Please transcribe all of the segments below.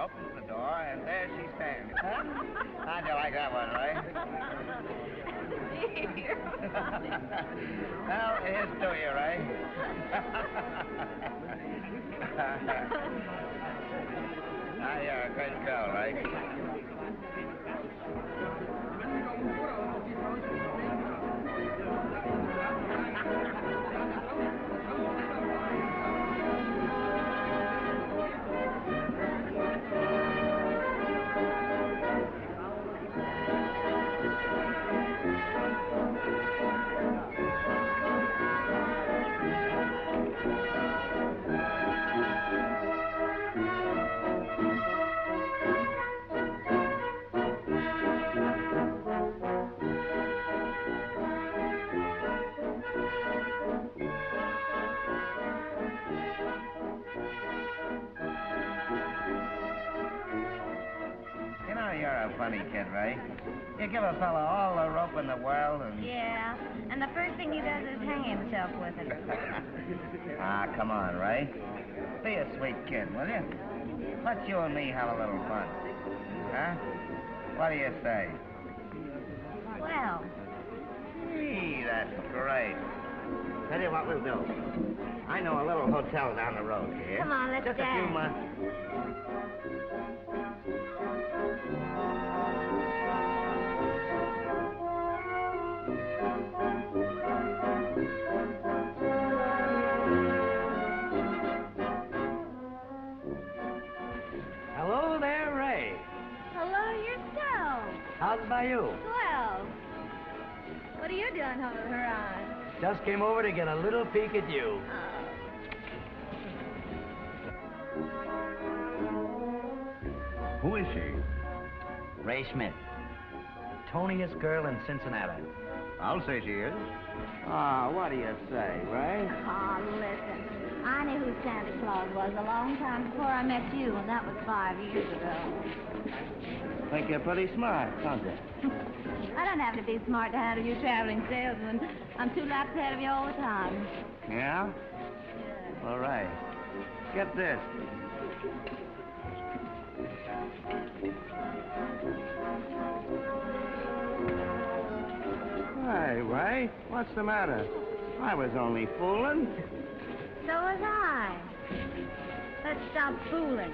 opens the door, and there she stands. Huh? How'd you like that one, Ray? Well, here's to you, Ray. Now, you're a great girl, Ray. Funny kid, Ray. You give a fella all the rope in the world and... Yeah, and the first thing he does is hang himself with it. Ah, come on, Ray. Be a sweet kid, will you? Let you and me have a little fun. Huh? What do you say? Well. Gee, that's great. Tell you what we'll do. I know a little hotel down the road here. Come on, let's Just dance. a few months. Hello there, Ray. Hello yourself. How's about you? Well, what are you doing holding her on? Just came over to get a little peek at you. Who is she? Ray Schmidt. Toniest girl in Cincinnati. I'll say she is. What do you say, Ray? Listen. I knew who Santa Claus was a long time before I met you, and that was 5 years ago. Think you're pretty smart, don't you? I don't have to be smart to handle you traveling salesman. I'm 2 laps ahead of you all the time. Yeah? All right. Get this. Hey, Ray, what's the matter? I was only fooling. So was I. Let's stop fooling.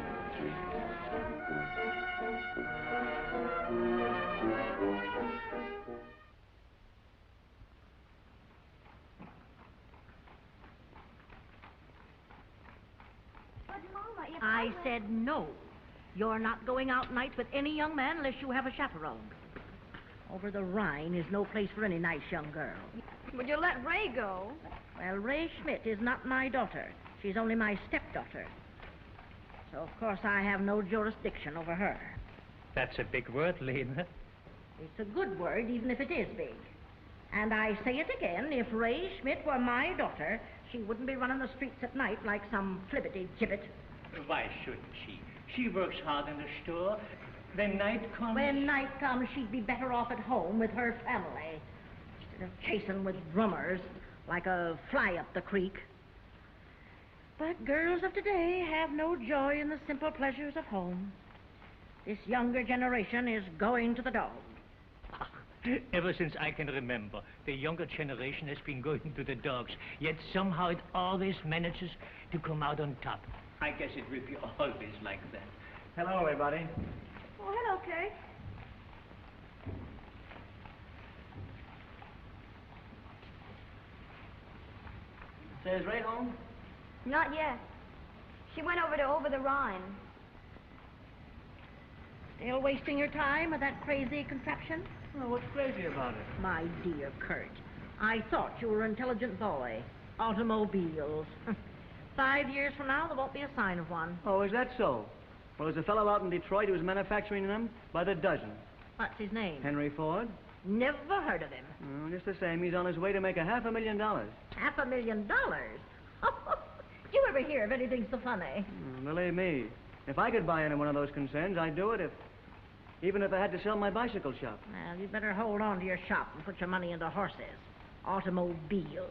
But Mama, if I said no. You're not going out nights with any young man unless you have a chaperone. Over the Rhine is no place for any nice young girl. Would you let Ray go? Well, Ray Schmidt is not my daughter. She's only my stepdaughter. So, of course, I have no jurisdiction over her. That's a big word, Lena. It's a good word, even if it is big. And I say it again, if Ray Schmidt were my daughter, she wouldn't be running the streets at night like some flibbity-gibbet. Why shouldn't she? She works hard in the store. When night comes... When night comes, she'd be better off at home with her family, instead of chasing with drummers like a fly up the creek. But girls of today have no joy in the simple pleasures of home. This younger generation is going to the dogs. Ever since I can remember, the younger generation has been going to the dogs, yet somehow it always manages to come out on top. I guess it will be always like that. Hello, everybody. Oh, hello, Kurt. Say, is Ray home? Not yet. She went over the Rhine. Still wasting your time with that crazy contraption? Well, what's crazy about it? My dear Kurt, I thought you were an intelligent boy. Automobiles. 5 years from now, there won't be a sign of one. Oh, is that so? Well, there's a fellow out in Detroit who was manufacturing them by the dozen. What's his name? Henry Ford. Never heard of him. Oh, just the same, he's on his way to make $500,000. $500,000? You ever hear of anything so funny? Believe me, if I could buy any one of those concerns, I'd do it, even if I had to sell my bicycle shop. Well, you better hold on to your shop and put your money into horses. Automobiles.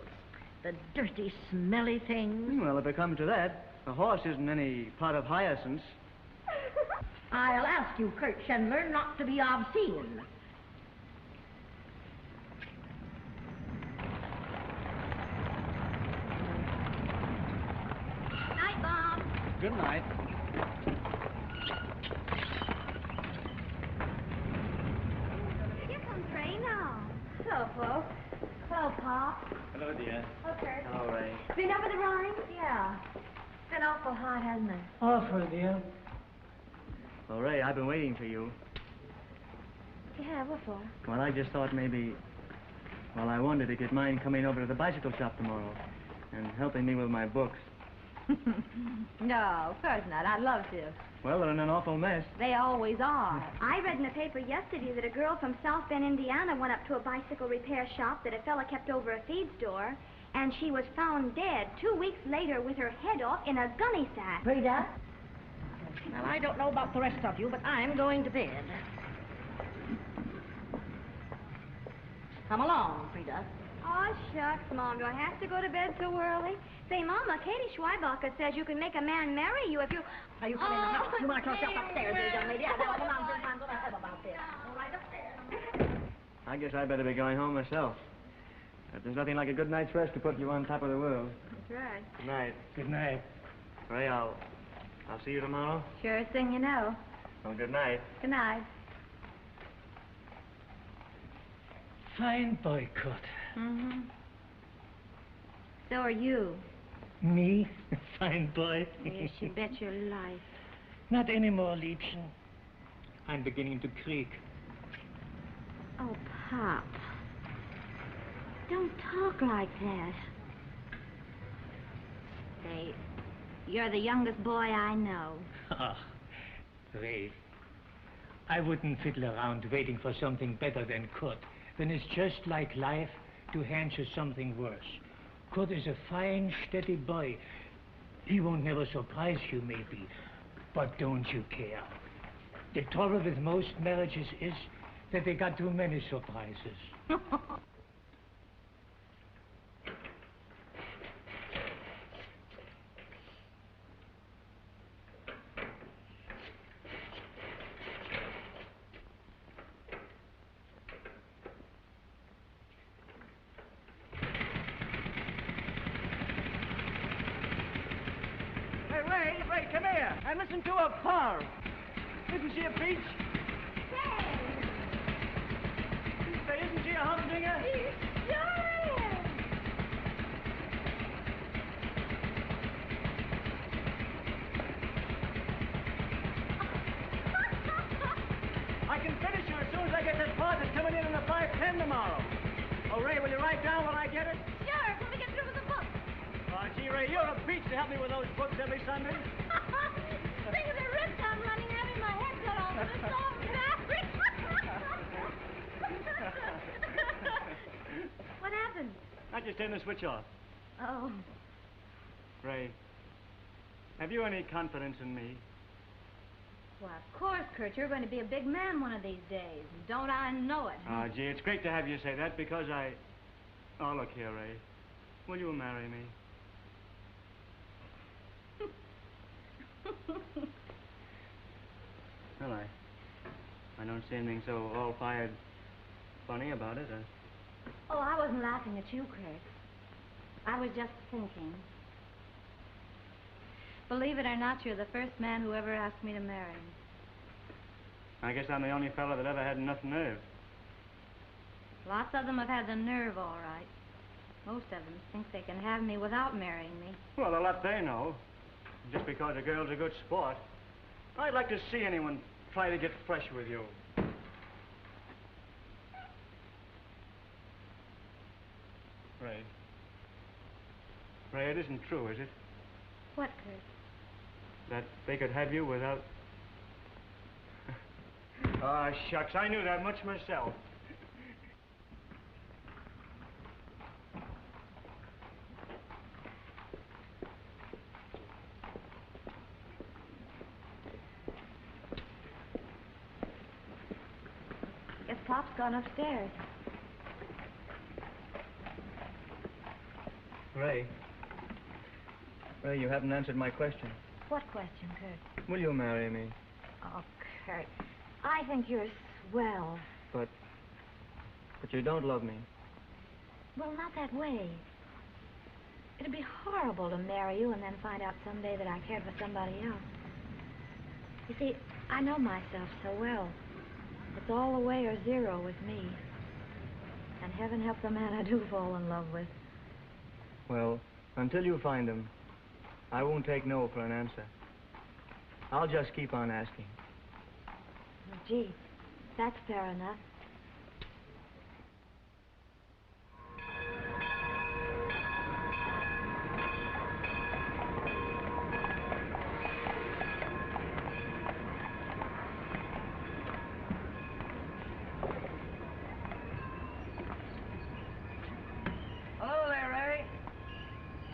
The dirty, smelly things. Well, if it comes to that, a horse isn't any pot of hyacinths. I'll ask you, Kurt Shendler, not to be obscene. Night, Bob. Good night. Here comes Ray now. Hello, folks. Hello, Pop. Hello, dear. Hello, Kurt. Hello, Ray. Been over the Rhine? Yeah. Been awful hot, hasn't it? Awful, dear. Well, Ray, I've been waiting for you. Yeah, what for? Well, I just thought maybe... Well, I wondered if you'd mind coming over to the bicycle shop tomorrow and helping me with my books. No, of course not. I'd love to. Well, they're in an awful mess. They always are. I read in the paper yesterday that a girl from South Bend, Indiana went up to a bicycle repair shop that a fella kept over a feed store, and she was found dead 2 weeks later with her head off in a gunny sack. Frida? Well, I don't know about the rest of you, but I'm going to bed. Come along, Frida. Oh, shucks, Mom. Do I have to go to bed so early? Say, Mama, Katie Schweibacher says you can make a man marry you if you... Now, you come in the house. You march yourself upstairs, here, young lady. I know all the nonsense I'm going to have about this. All right, upstairs. I guess I better be going home myself. But there's nothing like a good night's rest to put you on top of the world. That's right. Good night. Good night. Ray, I'll see you tomorrow. Surest thing you know. Well, good night. Good night. Fine boy, Kurt. Mm-hmm. So are you. Me? Fine boy. Yes, you bet your life. Not anymore, Liebchen. I'm beginning to creak. Oh, Pop. Don't talk like that. Say, you're the youngest boy I know. Ah, Ray. I wouldn't fiddle around waiting for something better than Kurt, when it's just like life to hand you something worse. Kurt is a fine, steady boy. He won't never surprise you, maybe, but don't you care. The trouble with most marriages is that they got too many surprises. Ray, come here and listen to a poem. Isn't she a peach? Say, isn't she a humdinger? I can finish her as soon as I get that part that's coming in the 5:10 tomorrow. Oh, Ray, will you write down when I get it? Sure, when we get through with the book. Oh, gee, Ray, you're a peach to help me with those books every Sunday. Think of the risk I'm running having my head cut off with a salt battery. What happened? I just turned the switch off. Oh. Ray, have you any confidence in me? Well, of course, Kurt. You're going to be a big man one of these days. Don't I know it? Oh, gee, it's great to have you say that because I... Oh, look here, Ray. Will you marry me? Well, I don't see anything so all-fired funny about it. Oh, I wasn't laughing at you, Kurt. I was just thinking. Believe it or not, you're the first man who ever asked me to marry him. I guess I'm the only fellow that ever had enough nerve. Lots of them have had the nerve, all right. Most of them think they can have me without marrying me. Well, a lot they know. Just because a girl's a good sport. I'd like to see anyone try to get fresh with you. Ray. Ray, it isn't true, is it? What, Kurt? That they could have you without... Ah, shucks, I knew that much myself. Guess Pop's gone upstairs. Ray. Ray, you haven't answered my question. What question, Kurt? Will you marry me? Oh, Kurt. I think you're swell. But you don't love me. Well, not that way. It'd be horrible to marry you and then find out someday that I cared for somebody else. You see, I know myself so well. It's all the way or zero with me. And heaven help the man I do fall in love with. Well, until you find him, I won't take no for an answer. I'll just keep on asking. Well, gee, that's fair enough. Hello there, Ray.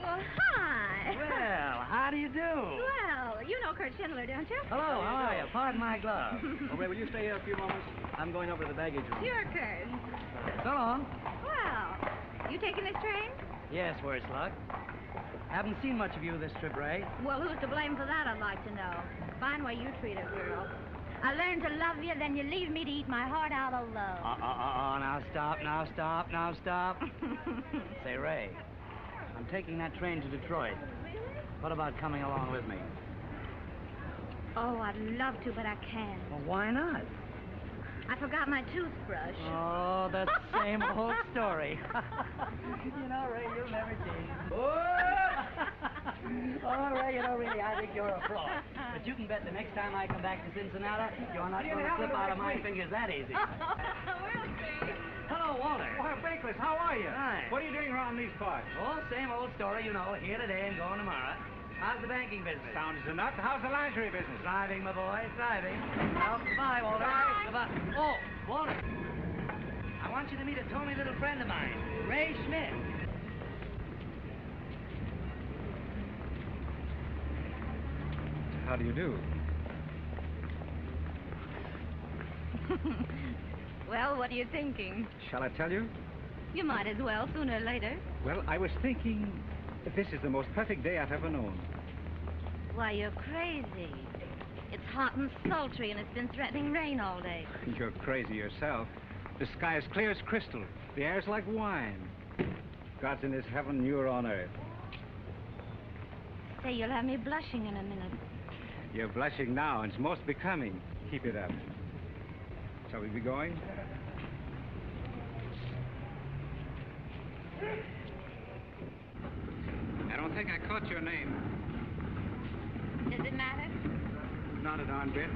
Well, hi. Well, how do you do? Well, you know Kurt Shendler, don't you? Hello, how are you? Pardon my glove. Oh, Ray, will you stay here a few moments? I'm going over to the baggage room. Sure, Kurt. So long. Well, you taking this train? Yes, worse luck. Haven't seen much of you this trip, Ray. Well, who's to blame for that, I'd like to know. Fine way you treat a girl. I learned to love you, then you leave me to eat my heart out of love. Now stop. Say, Ray, I'm taking that train to Detroit. What about coming along with me? Oh, I'd love to, but I can't. Well, why not? I forgot my toothbrush. Oh, the same old story. You know, Ray, you'll never change. Oh, Ray, you know, really, I think you're a fraud. But you can bet the next time I come back to Cincinnati, you're not going to slip out of my fingers that easy. We'll see. Hello, Walter. Why, Bakeless, how are you? Hi. What are you doing around these parts? Oh, same old story, you know. Here today and going tomorrow. How's the banking business? Sounds enough. How's the lingerie business? Thriving, my boy, thriving. Well, goodbye, Walter. Bye. Goodbye. Oh, Walter. I want you to meet a Tony little friend of mine, Ray Schmidt. How do you do? Well, what are you thinking? Shall I tell you? You might as well, sooner or later. Well, I was thinking that this is the most perfect day I've ever known. Why, you're crazy. It's hot and sultry, and it's been threatening rain all day. You're crazy yourself. The sky is clear as crystal. The air's like wine. God's in his heaven, you're on earth. Say, you'll have me blushing in a minute. You're blushing now, and it's most becoming. Keep it up. Shall we be going? I don't think I caught your name. Does it matter? Not a darn bit.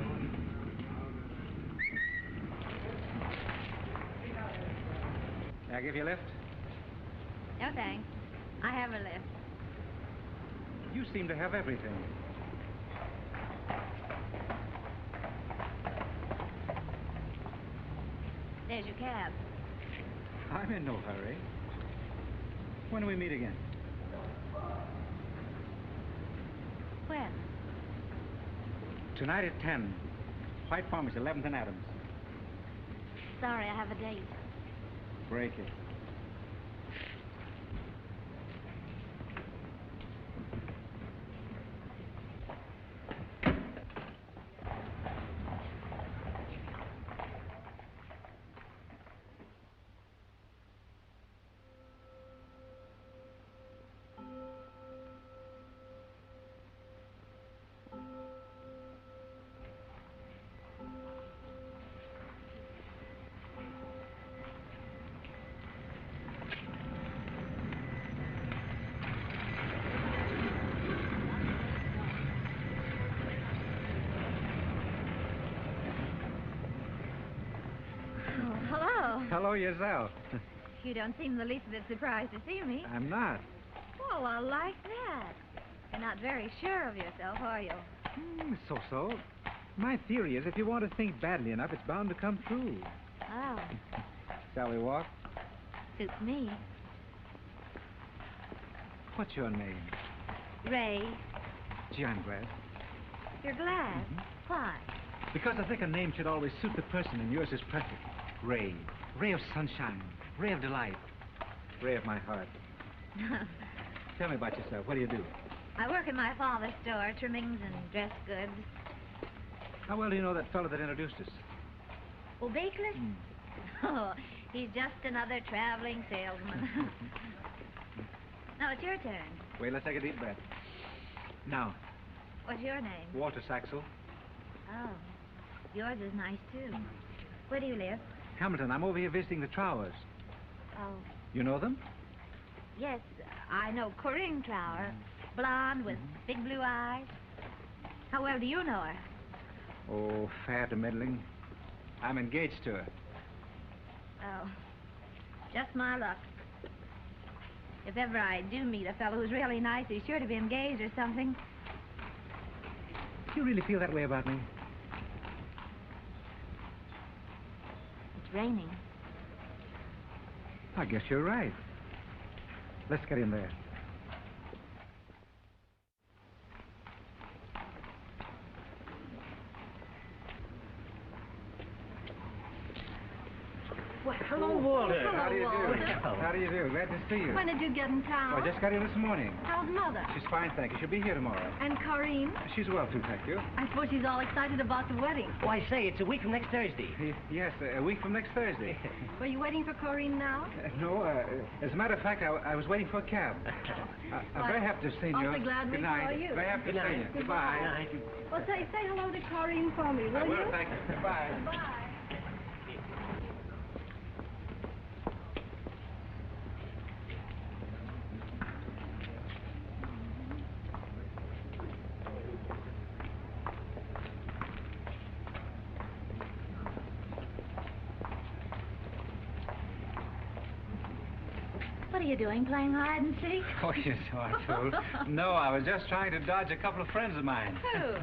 May I give you a lift? No, thanks. I have a lift. You seem to have everything. There's your cab. I'm in no hurry. When do we meet again? When? Tonight at 10. White Farm is 11th and Adams. Sorry, I have a date. Break it. Hello yourself. You don't seem the least bit surprised to see me. I'm not. Oh, I like that. You're not very sure of yourself, are you? So-so. My theory is if you want to think badly enough, it's bound to come true. Oh, Shall we walk? suits me. What's your name? Ray, Gee, I'm glad. you're glad? Why? Because I think a name should always suit the person, and yours is perfect. Ray. Ray of sunshine. Ray of delight. Ray of my heart. Tell me about yourself. What do you do? I work in my father's store, trimmings and dress goods. How well do you know that fellow that introduced us? Oh, Bakeless? Oh, he's just another traveling salesman. Now it's your turn. Wait, let's take a deep breath. Now, What's your name? Walter Saxel. Oh, yours is nice, too. Where do you live? Hamilton, I'm over here visiting the Trowers. Oh, You know them? yes, I know Corinne Trower. Blonde with big blue eyes. How well do you know her? Oh, fair to middling. I'm engaged to her. Oh, just my luck. If ever I do meet a fellow who's really nice, he's sure to be engaged or something. Do you really feel that way about me? It's raining. I guess you're right. Let's get in there. Well, hello, Walter. How do you do? Walter. How do you do? Glad to see you. When did you get in town? I just got here this morning. How's Mother? She's fine, thank you. She'll be here tomorrow. And Corinne? She's well, too, thank you. I suppose she's all excited about the wedding. Why, say, it's a week from next Thursday. Yes, a week from next Thursday. Were you waiting for Corinne now? No, as a matter of fact, I was waiting for a cab. I'm very happy to see you. Awfully glad we Good night. saw you. Very happy to see you. Goodbye. Well, say hello to Corinne for me, will I you? will, thank you. Goodbye. Bye. What are you doing, playing hide and seek? Oh, you sort fool. No, I was just trying to dodge a couple of friends of mine. Who?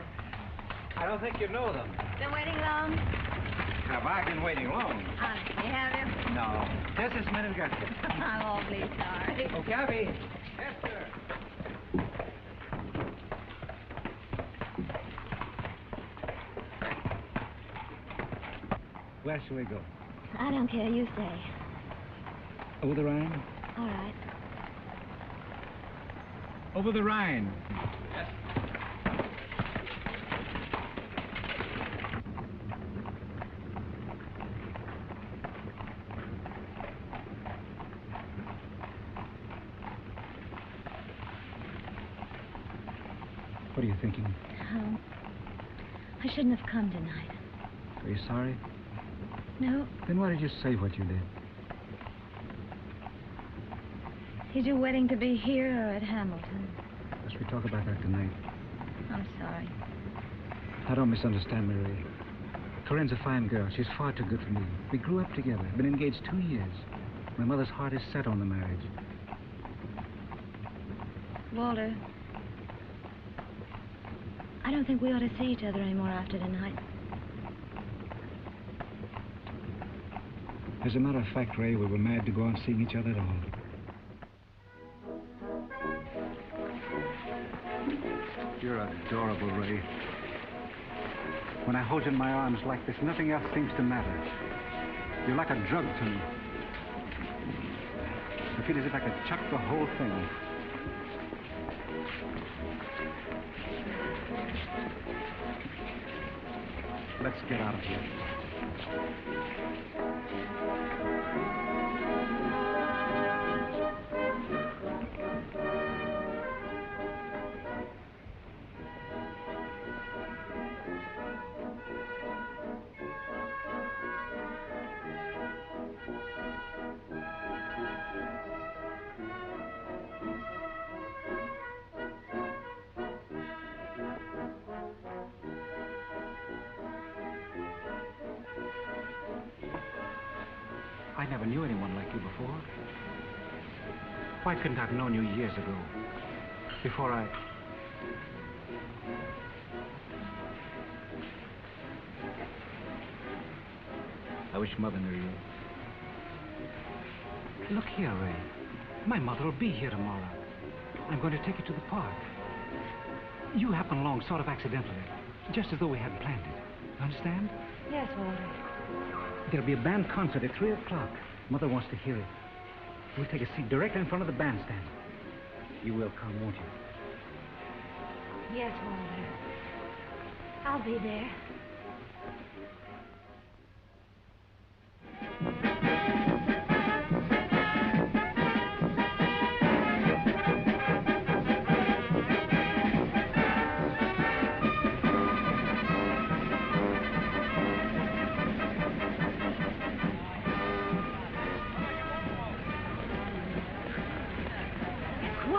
I don't think you know them. Been waiting long? Have I been waiting long? Honestly, have you? No. Just this minute got you. I'm awfully sorry. Oh, Cabby. Yes, sir. Where shall we go? I don't care, you say. Over the Rhine? All right. Over the Rhine. Yes. What are you thinking? Oh, I shouldn't have come tonight. Are you sorry? No. Then why did you say what you did? Is your wedding to be here or at Hamilton? Must we talk about that tonight? I'm sorry. Now, don't misunderstand me, Ray. Corinne's a fine girl. She's far too good for me. We grew up together. Been engaged 2 years. My mother's heart is set on the marriage. Walter, I don't think we ought to see each other anymore after tonight. As a matter of fact, Ray, we were mad to go on seeing each other at all. You're adorable, Ray. When I hold you in my arms like this, nothing else seems to matter. You're like a drug to me. I feel as if I could chuck the whole thing. Let's get out of here. I never knew anyone like you before. Why couldn't I have known you years ago? Before I wish Mother knew you. Look here, Ray. My mother will be here tomorrow. I'm going to take you to the park. You happen along sort of accidentally, just as though we hadn't planned it. You understand? Yes, Walter. There'll be a band concert at 3 o'clock. Mother wants to hear it. We'll take a seat directly in front of the bandstand. You will come, won't you? Yes, Walter. I'll be there.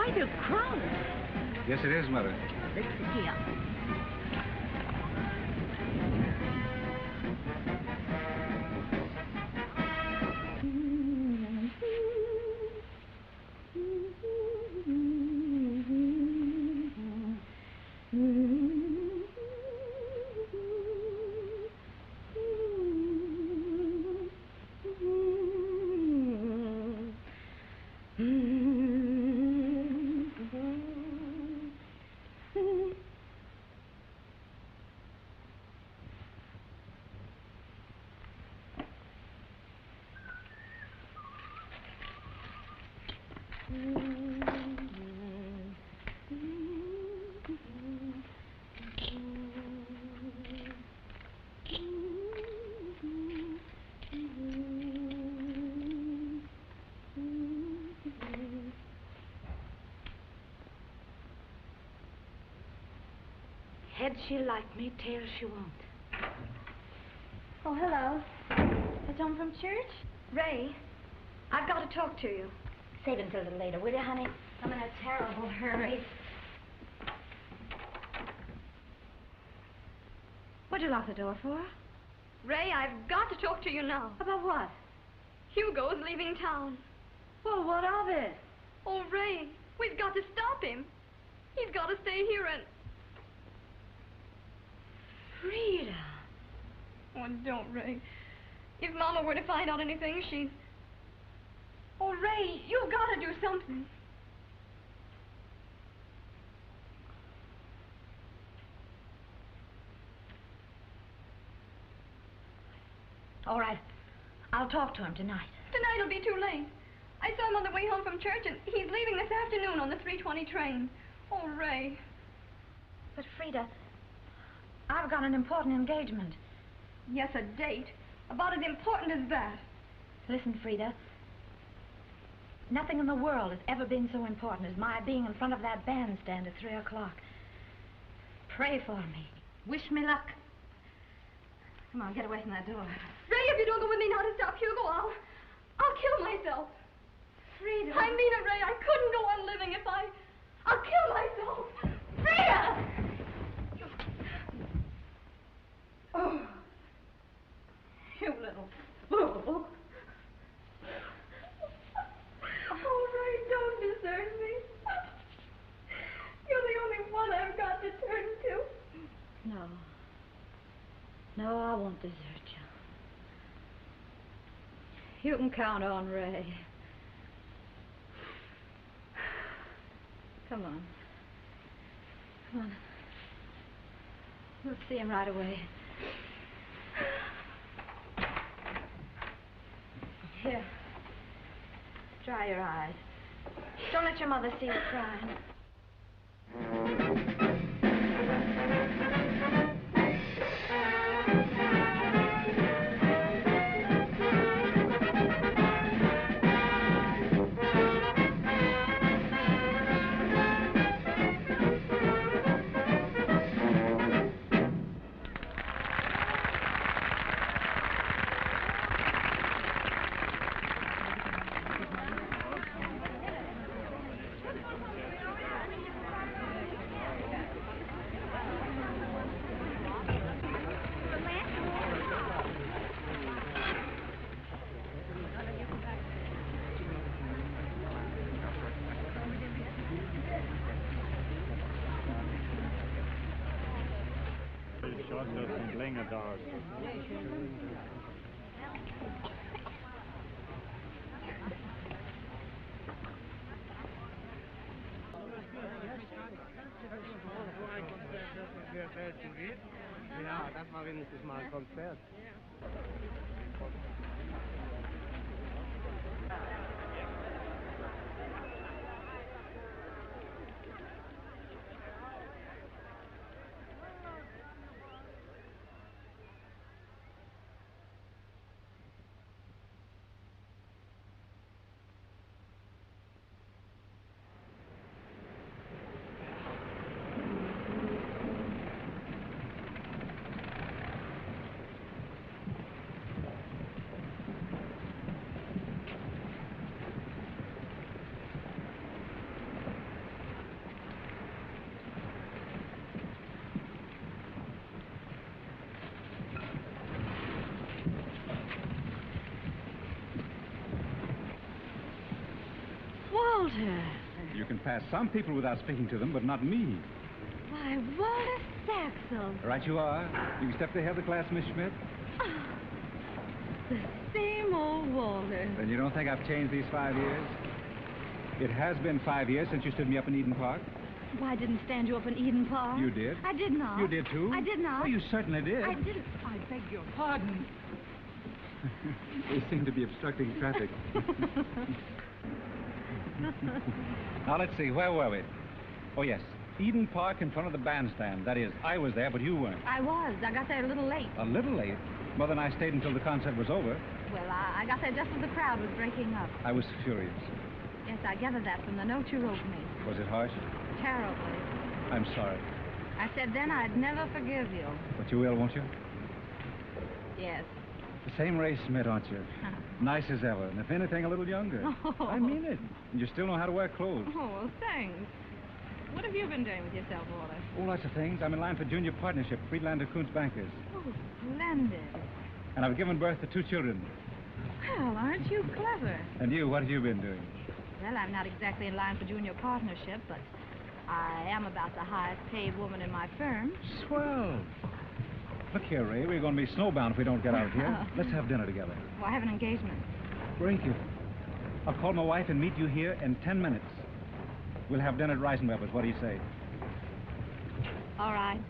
quite a crowd. Yes, it is, Mother. Here. Head she'll like me, tail she won't. Oh, hello. It's home from church? Ray, I've got to talk to you. Save it until a little later, will you, honey? I'm in a terrible hurry. What'd you lock the door for? Ray, I've got to talk to you now. About what? Hugo's leaving town. Well, what of it? Oh, Ray, we've got to stop him. He's got to stay here and... Frida. Oh, don't, Ray. If Mama were to find out anything, she'd... Oh, Ray, you've got to do something. All right. I'll talk to him tonight. Tonight'll be too late. I saw him on the way home from church, and he's leaving this afternoon on the 3:20 train. Oh, Ray. But, Frida, I've got an important engagement. Yes, a date. About as important as that. Listen, Frida. Nothing in the world has ever been so important as my being in front of that bandstand at 3 o'clock. Pray for me. Wish me luck. Come on, get away from that door. Ray, if you don't go with me now to stop Hugo, I'll kill myself. Frida. I mean it, Ray. I couldn't go on living if I'll kill myself. Frida! Oh. You little fool. Oh, Ray, don't desert me. You're the only one I've got to turn to. No. No, I won't desert you. You can count on Ray. Come on. Come on. We'll see him right away. Here. Dry your eyes. Don't let your mother see you crying. Ja, das war wenigstens mal ein Konzert. you can pass some people without speaking to them, but not me. Why, Walter Saxel. Right you are. You can step to the head of the class, Miss Schmidt. Oh, the same old Walter. Then you don't think I've changed these 5 years? It has been 5 years since you stood me up in Eden Park. Why, I didn't stand you up in Eden Park. You did. I did not. You did, too. I did not. Oh, you certainly did. I didn't. I beg your pardon. They seem to be obstructing traffic. Now, let's see. Where were we? Oh, yes. Eden Park in front of the bandstand. That is, I was there, but you weren't. I was. I got there a little late. A little late? Well, then I stayed until the concert was over. Well, I got there just as the crowd was breaking up. I was furious. Yes, I gathered that from the note you wrote me. Was it harsh? Terribly. I'm sorry. I said then I'd never forgive you. But you will, won't you? Yes. The same Ray Schmidt, aren't you? Nice as ever, and if anything, a little younger. Oh. I mean it. And you still know how to wear clothes. Oh, well, thanks. What have you been doing with yourself, Walter? Oh, lots of things. I'm in line for junior partnership, Friedlander Kuntz Bankers. Oh, splendid. And I've given birth to 2 children. Well, aren't you clever? And you, what have you been doing? Well, I'm not exactly in line for junior partnership, but I am about the highest paid woman in my firm. Swell. Look here, Ray, we're going to be snowbound if we don't get out of here. Let's have dinner together. Well, I have an engagement. Break it. I'll call my wife and meet you here in 10 minutes. We'll have dinner at Reisenweber's. What do you say? All right.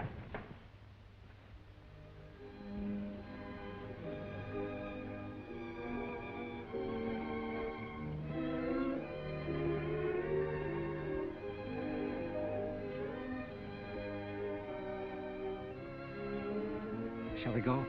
Shall we go?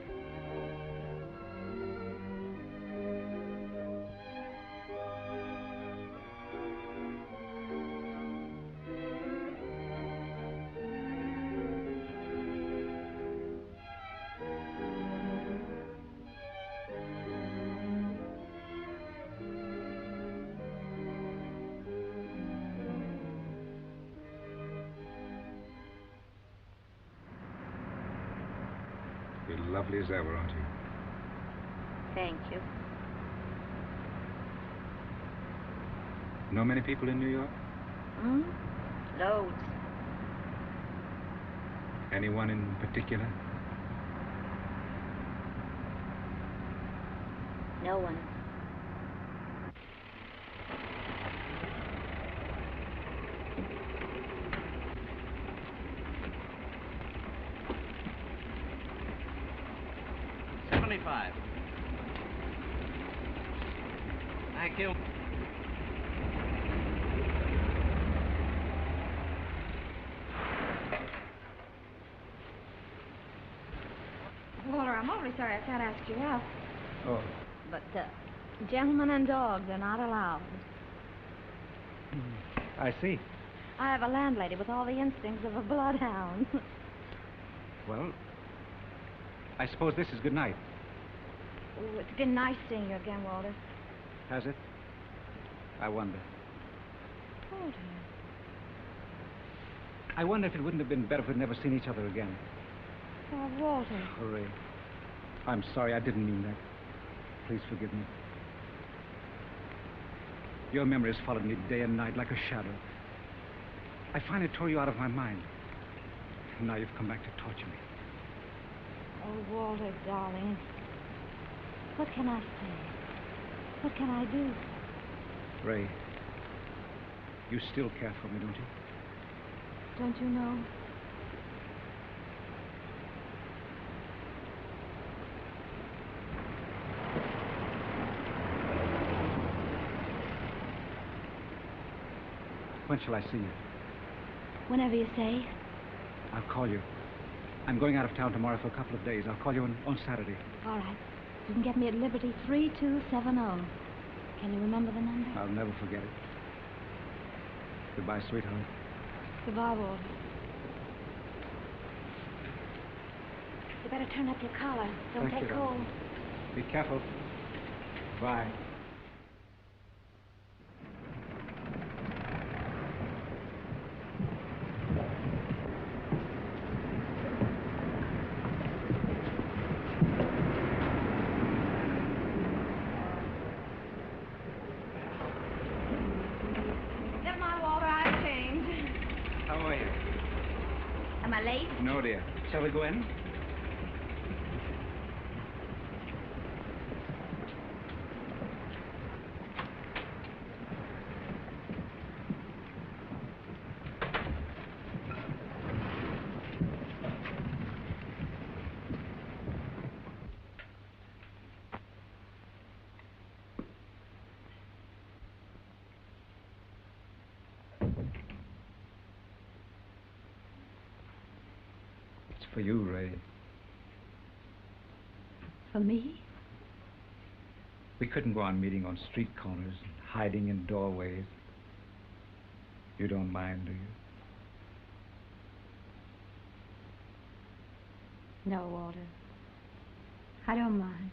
You're lovely as ever, aren't you? Thank you. Know many people in New York? Hmm? Loads. Anyone in particular? No one. Thank you. Walter, I'm awfully sorry I can't ask you out. Oh. But, gentlemen and dogs are not allowed. I see. I have a landlady with all the instincts of a bloodhound. Well, I suppose this is good night. Oh, it's been nice seeing you again, Walter. Has it? I wonder. Walter. I wonder if it wouldn't have been better if we'd never seen each other again. Oh, Walter. Hooray. I'm sorry, I didn't mean that. Please forgive me. Your memory has followed me day and night like a shadow. I finally tore you out of my mind. And now you've come back to torture me. Oh, Walter, darling. What can I say? What can I do? Ray, you still care for me, don't you? Don't you know? When shall I see you? Whenever you say. I'll call you. I'm going out of town tomorrow for a couple of days. I'll call you on Saturday. All right. You can get me at Liberty 3270. Can you remember the number? I'll never forget it. Goodbye, sweetheart. Goodbye, Walter. You better turn up your collar. Don't Thank take you, cold. darling. Be careful. Bye. Never mind, Walter. I I late? No, dear. Shall we go in? For you, Ray. For me? We couldn't go on meeting on street corners and hiding in doorways. You don't mind, do you? No, Walter. I don't mind.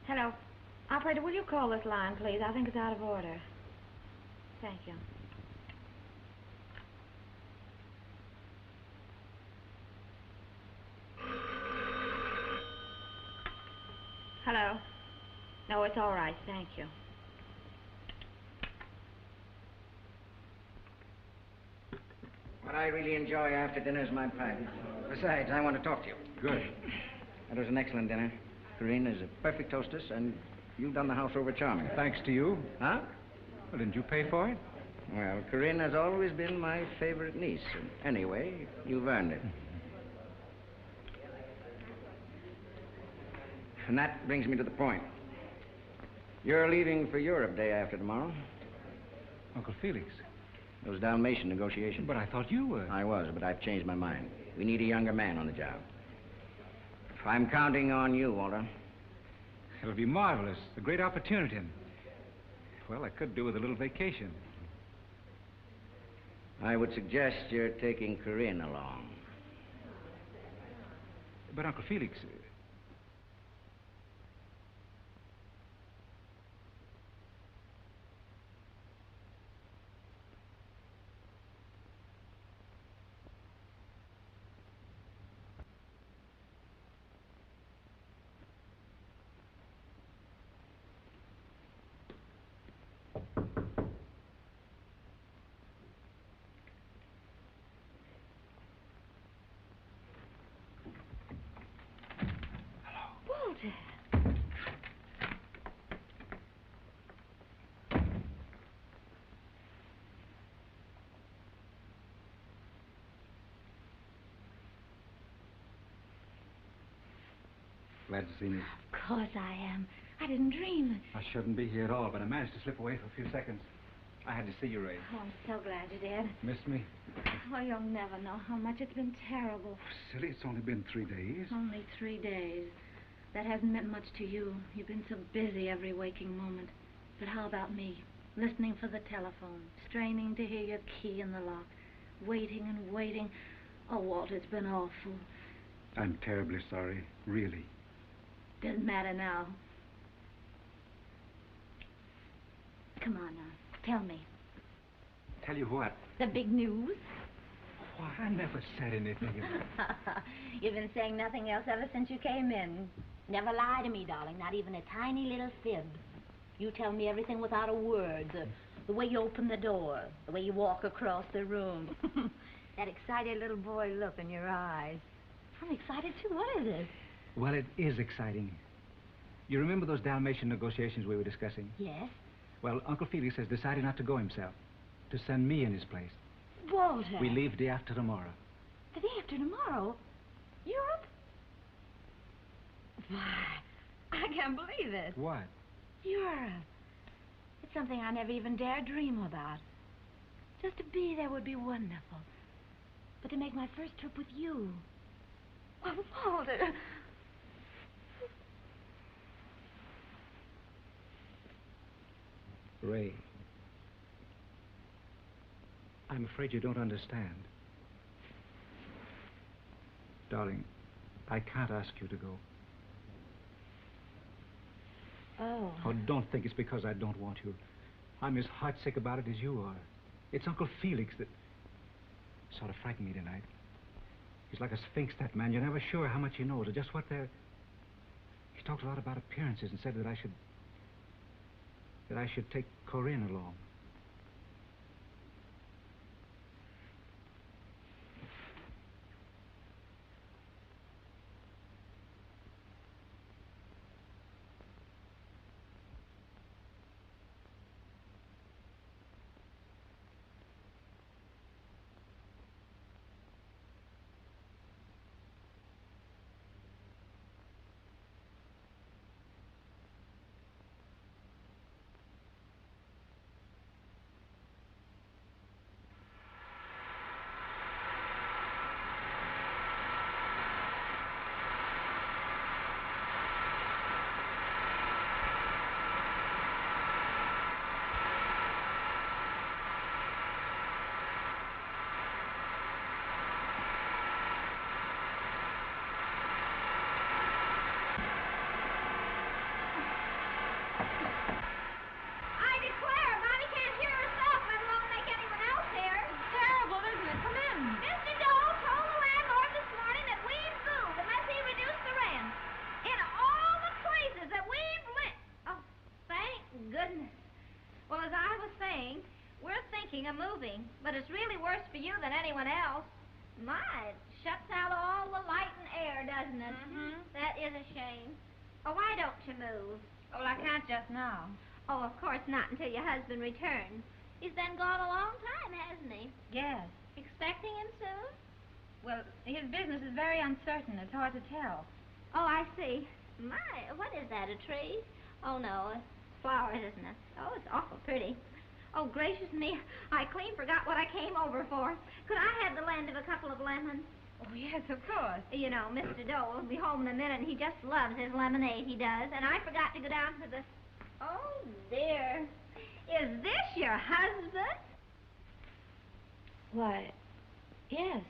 Hello. Operator, will you call this line, please? I think it's out of order. Thank you. Hello. No, it's all right. Thank you. What I really enjoy after dinner is my pipe. Besides, I want to talk to you. Good. That was an excellent dinner. Irene is a perfect hostess, and you've done the house over charming. Thanks to you. Huh? Well, didn't you pay for it? Well, Corinne has always been my favorite niece. And anyway, you've earned it. And that brings me to the point. You're leaving for Europe day after tomorrow. Uncle Felix. Those Dalmatian negotiations. But I thought you were. I was, but I've changed my mind. We need a younger man on the job. I'm counting on you, Walter. It'll be marvelous. A great opportunity. And, well, I could do with a little vacation. I would suggest you're taking Corinne along. But, Uncle Felix... Glad to see me. Of course I am. I didn't dream. I shouldn't be here at all, but I managed to slip away for a few seconds. I had to see you, Ray. Oh, I'm so glad you did. Missed me? Oh, you'll never know how much it's been terrible. Oh, silly, it's only been 3 days. Only 3 days. That hasn't meant much to you. You've been so busy every waking moment. But how about me? Listening for the telephone, straining to hear your key in the lock, waiting and waiting. Oh, Walt, it's been awful. I'm terribly sorry, really. Doesn't matter now. Come on now, tell me. Tell you what? The big news? Why, I never said anything. You've been saying nothing else ever since you came in. Never lie to me, darling, not even a tiny little fib. You tell me everything without a word. The way you open the door, the way you walk across the room. That excited little boy look in your eyes. I'm excited too. What is it? Well, it is exciting. You remember those Dalmatian negotiations we were discussing? Yes. Well, Uncle Felix has decided not to go himself, to send me in his place. Walter. We leave day after tomorrow. The day after tomorrow? Europe? Why, I can't believe it. What? Europe. It's something I never even dared dream about. Just to be there would be wonderful. But to make my first trip with you... Oh, Walter... Ray, I'm afraid you don't understand. Darling, I can't ask you to go. Oh. Oh, don't think it's because I don't want you. I'm as heartsick about it as you are. It's Uncle Felix that sort of frightened me tonight. He's like a sphinx, that man. You're never sure how much he knows or just what they're... He talked a lot about appearances and said that I should take Corinne along. Of moving, but it's really worse for you than anyone else. My, it shuts out all the light and air, doesn't it? Mm-hmm. That is a shame. Oh, why don't you move? Oh, well, I can't just now. Oh, of course not until your husband returns. He's been gone a long time, hasn't he? Yes. Expecting him soon? Well, his business is very uncertain. It's hard to tell. Oh, I see. My, what is that, a tree? Oh, no, it's flowers, isn't it? Oh, it's awful pretty. Oh, gracious me, I clean forgot what I came over for. Could I have the lend of a couple of lemons? Oh, yes, of course. You know, Mr. Doe will be home in a minute, and he just loves his lemonade, he does. And I forgot to go down to the... Oh, dear. Is this your husband? Why, yes.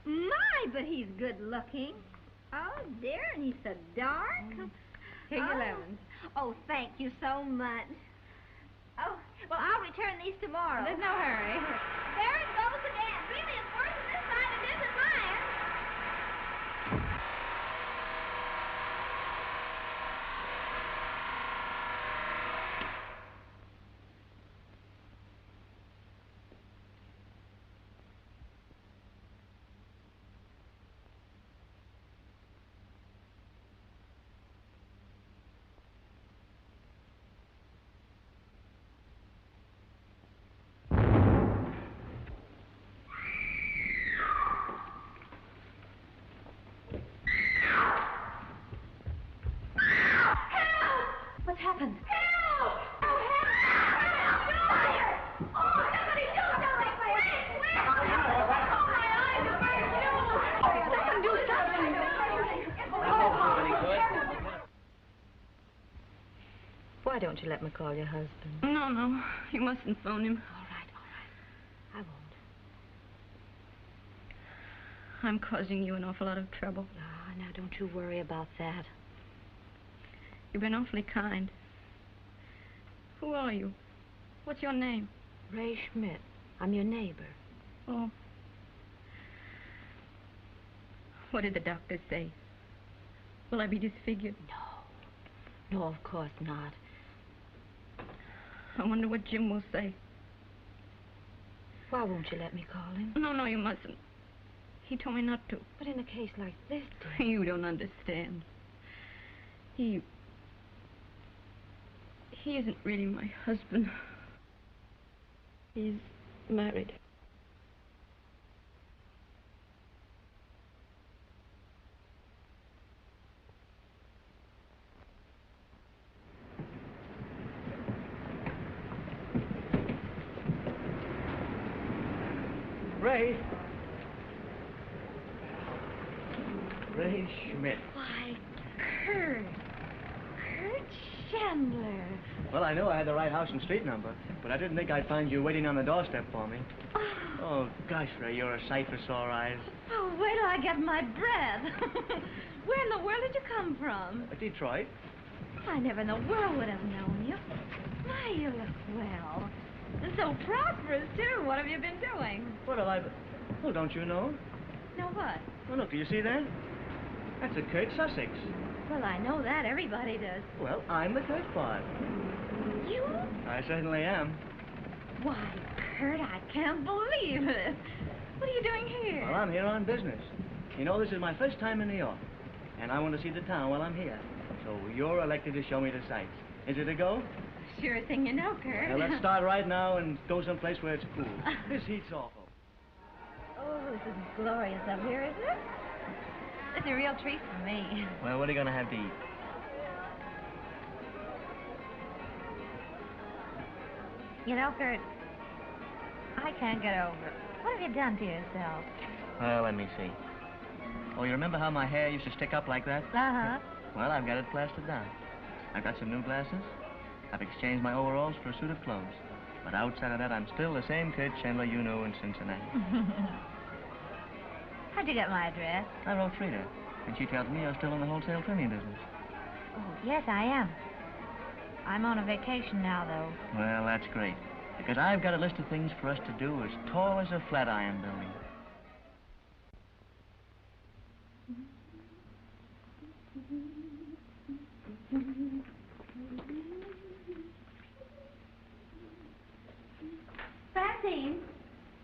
My, but he's good looking. Oh, dear, and he's so dark. Here are your lemons. Oh, thank you so much. Oh, well, I'll return these tomorrow. There's no hurry. There it goes again. Really, it's worse on this side than it is at mine. What's happened? Help! Oh, help! Fire! Oh, somebody do something! Quick! Oh, my eyes are burning! Someone do something! Why don't you let me call your husband? No, you mustn't phone him. All right. I won't. I'm causing you an awful lot of trouble. Ah, now don't you worry about that. You've been awfully kind. Who are you? What's your name? Ray Schmidt. I'm your neighbor. Oh. What did the doctor say? Will I be disfigured? No, of course not. I wonder what Jim will say. Why won't you let me call him? No, you mustn't. He told me not to. But in a case like this, dear... You don't understand. He isn't really my husband. He's married. Ray Schmidt. Why, Kurt Shendler. Well, I knew I had the right house and street number, but I didn't think I'd find you waiting on the doorstep for me. Oh, gosh, Ray, you're a sight for sore eyes. Oh, wait till I get my breath. Where in the world did you come from? Detroit. I never in the world would have known you. My, you look well. And so prosperous, too. What have you been doing? What have I been... Well, don't you know? Know what? Well, look, do you see that? That's a Kurt Sussex. Well, I know that. Everybody does. Well, I'm the Kurt part. You? I certainly am. Why, Kurt, I can't believe it. What are you doing here? Well, I'm here on business. You know, this is my first time in New York, and I want to see the town while I'm here. So you're elected to show me the sights. Is it a go? Sure thing you know, Kurt. Well, let's start right now and go someplace where it's cool. This heat's awful. Oh, this is glorious up here, isn't it? It's a real treat for me. Well, what are you going to have to eat? You know, Kurt, I can't get over it. What have you done to yourself? Well, let me see. Oh, you remember how my hair used to stick up like that? Uh-huh. Well, I've got it plastered down. I've got some new glasses. I've exchanged my overalls for a suit of clothes. But outside of that, I'm still the same Kurt Shendler you knew in Cincinnati. How'd you get my address? I wrote Frida, and she tells me you're still in the wholesale trimming business. Oh, yes, I am. I'm on a vacation now, though. Well, that's great, because I've got a list of things for us to do as tall as a Flatiron building. Francine?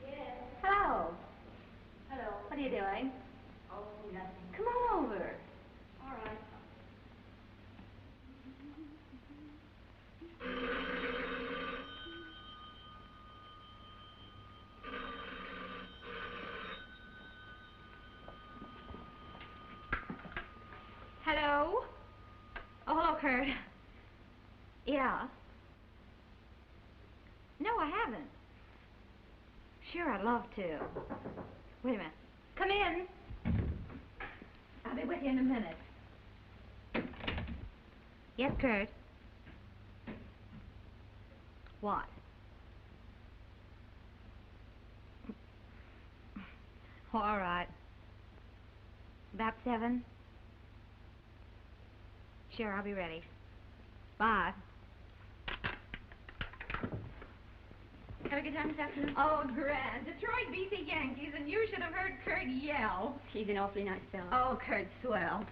Yes. Hello. Hello. What are you doing? Oh, nothing. Come on over. All right. Hello? Oh, hello, Kurt. Yeah. No, I haven't. Sure, I'd love to. Wait a minute. Come in. I'll be with you in a minute. Yes, Kurt. What? All right. About 7? Sure, I'll be ready. Bye. Have a good time this afternoon? Oh, grand. Detroit beat the Yankees, and you should have heard Kurt yell. He's an awfully nice fellow. Oh, Kurt's swell.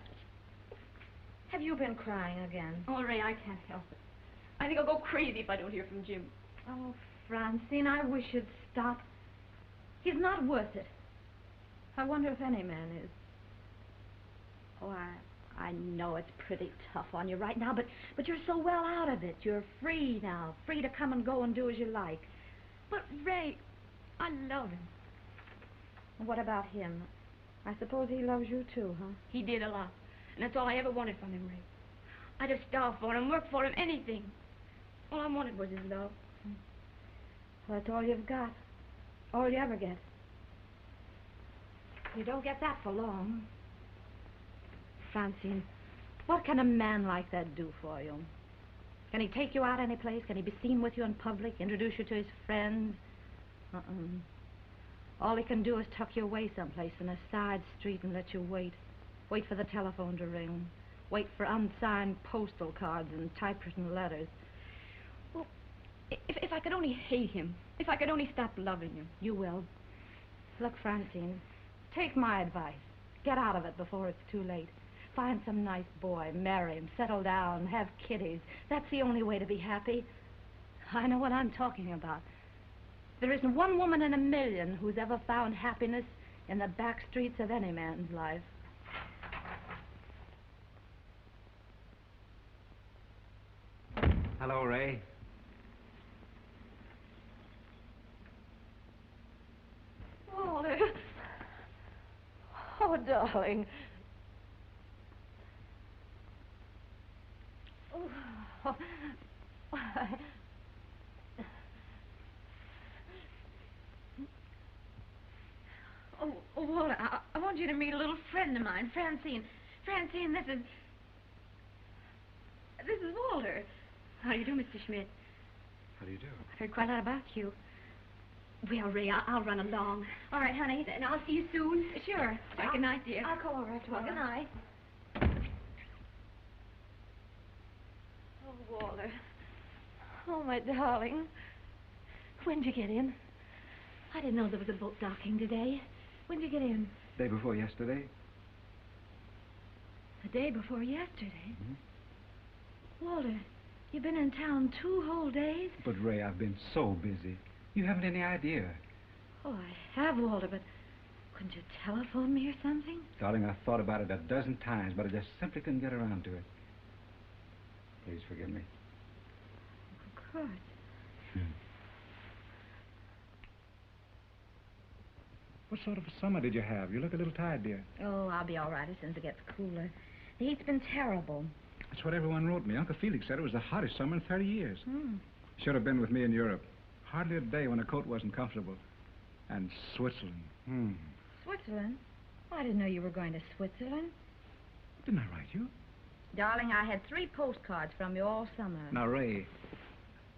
Have you been crying again? Oh, Ray, I can't help it. I think I'll go crazy if I don't hear from Jim. Oh, Francine, I wish you'd stop. He's not worth it. I wonder if any man is. Oh, I know it's pretty tough on you right now, but you're so well out of it. You're free now, free to come and go and do as you like. But, Ray, I love him. What about him? I suppose he loves you too, huh? He did a lot, and that's all I ever wanted from him, Ray. I'd have starved for him, worked for him, anything. All I wanted was his love. Well, that's all you've got. All you ever get. You don't get that for long. Francine, what can a man like that do for you? Can he take you out any place? Can he be seen with you in public, introduce you to his friends? All he can do is tuck you away someplace in a side street and let you wait. Wait for the telephone to ring. Wait for unsigned postal cards and typewritten letters. Well, if I could only hate him, if I could only stop loving him. You will. Look, Francine, take my advice. Get out of it before it's too late. Find some nice boy, marry him, settle down, have kiddies. That's the only way to be happy. I know what I'm talking about. There isn't one woman in a million who's ever found happiness in the back streets of any man's life. Hello, Ray. Walter. Oh, darling. Oh, Walter, I want you to meet a little friend of mine, Francine. Francine, this is Walter. How do you do, Mr. Schmidt? How do you do? I've heard quite a lot about you. Well, Ray, I'll run along. All right, honey. Then I'll see you soon. Sure. Right, good night, dear. I'll call over after Well, good night. Oh, Walter. Oh, my darling. When'd you get in? I didn't know there was a boat docking today. When'd you get in? Day before yesterday. The day before yesterday? Walter, you've been in town 2 whole days? But, Ray, I've been so busy. You haven't any idea. Oh, I have, Walter, but couldn't you telephone me or something? Darling, I've thought about it a dozen times, but I just simply couldn't get around to it. Please forgive me. Of course. What sort of a summer did you have? You look a little tired, dear. Oh, I'll be all right as soon as it gets cooler. The heat's been terrible. That's what everyone wrote me. Uncle Felix said it was the hottest summer in 30 years. Hmm. Should have been with me in Europe. Hardly a day when a coat wasn't comfortable. And Switzerland. Switzerland? Oh, I didn't know you were going to Switzerland. Didn't I write you? Darling, I had 3 postcards from you all summer. Now, Ray,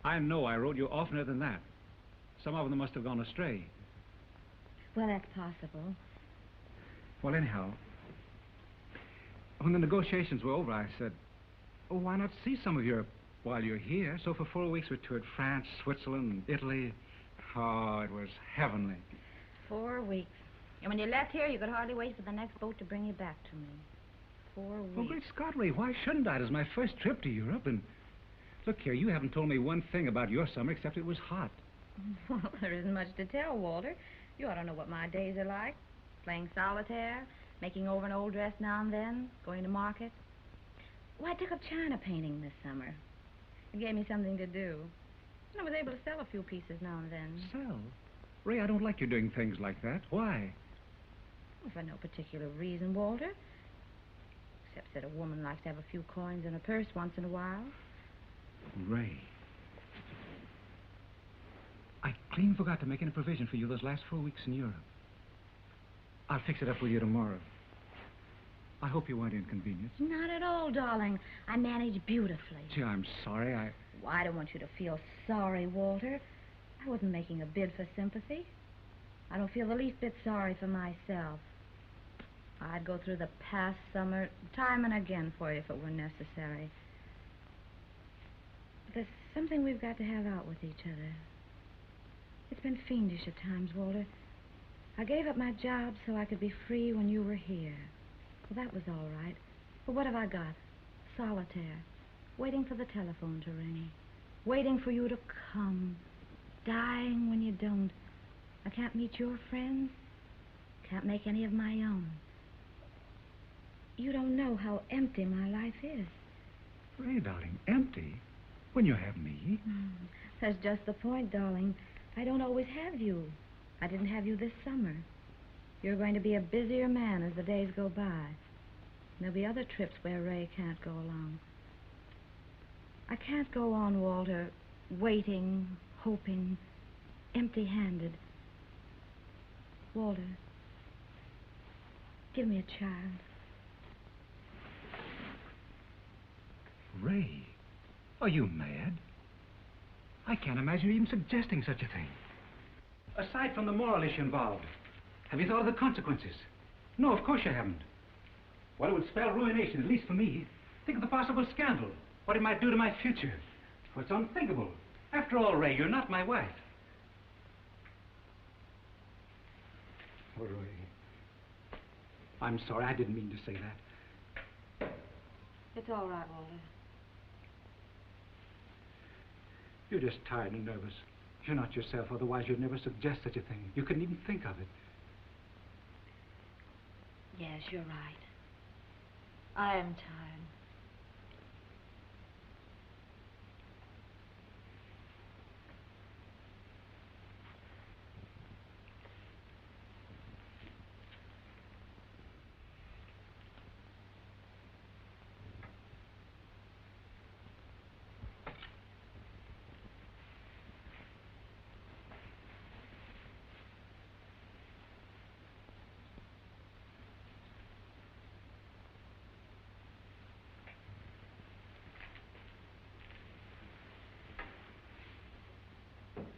I know I wrote you oftener than that. Some of them must have gone astray. Well, that's possible. Well, anyhow, when the negotiations were over, I said, oh, why not see some of Europe while you're here? So for 4 weeks we toured France, Switzerland, Italy. Oh, it was heavenly. 4 weeks. And when you left here, you could hardly wait for the next boat to bring you back to me. 4 weeks. Oh, great Scott, Ray, why shouldn't I? It was my first trip to Europe, and look here, you haven't told me one thing about your summer except it was hot. Well, there isn't much to tell, Walter. You ought to know what my days are like. Playing solitaire, making over an old dress now and then, going to market. Well, I took up china painting this summer. It gave me something to do. And I was able to sell a few pieces now and then. Sell? Ray, I don't like you doing things like that. Why? Well, for no particular reason, Walter. Except that a woman likes to have a few coins in her purse once in a while. Ray. I clean forgot to make any provision for you those last 4 weeks in Europe. I'll fix it up with you tomorrow. I hope you weren't inconvenienced. Not at all, darling. I managed beautifully. Gee, I'm sorry. Well, I don't want you to feel sorry, Walter. I wasn't making a bid for sympathy. I don't feel the least bit sorry for myself. I'd go through the past summer time and again for you if it were necessary. But there's something we've got to have out with each other. It's been fiendish at times, Walter. I gave up my job so I could be free when you were here. Well, that was all right. But what have I got? Solitaire. Waiting for the telephone to ring. Waiting for you to come. Dying when you don't. I can't meet your friends. Can't make any of my own. You don't know how empty my life is. Ray, darling, empty? When you have me? That's just the point, darling. I don't always have you. I didn't have you this summer. You're going to be a busier man as the days go by. There'll be other trips where Ray can't go along. I can't go on, Walter, waiting, hoping, empty-handed. Walter, give me a child. Ray, are you mad? I can't imagine you even suggesting such a thing. Aside from the moral issue involved, have you thought of the consequences? No, of course you haven't. Well, it would spell ruination, at least for me. Think of the possible scandal, what it might do to my future. Well, it's unthinkable. After all, Ray, you're not my wife. Oh, Ray. I'm sorry, I didn't mean to say that. It's all right, Walter. You're just tired and nervous. You're not yourself, otherwise you'd never suggest such a thing. You couldn't even think of it. Yes, you're right. I am tired.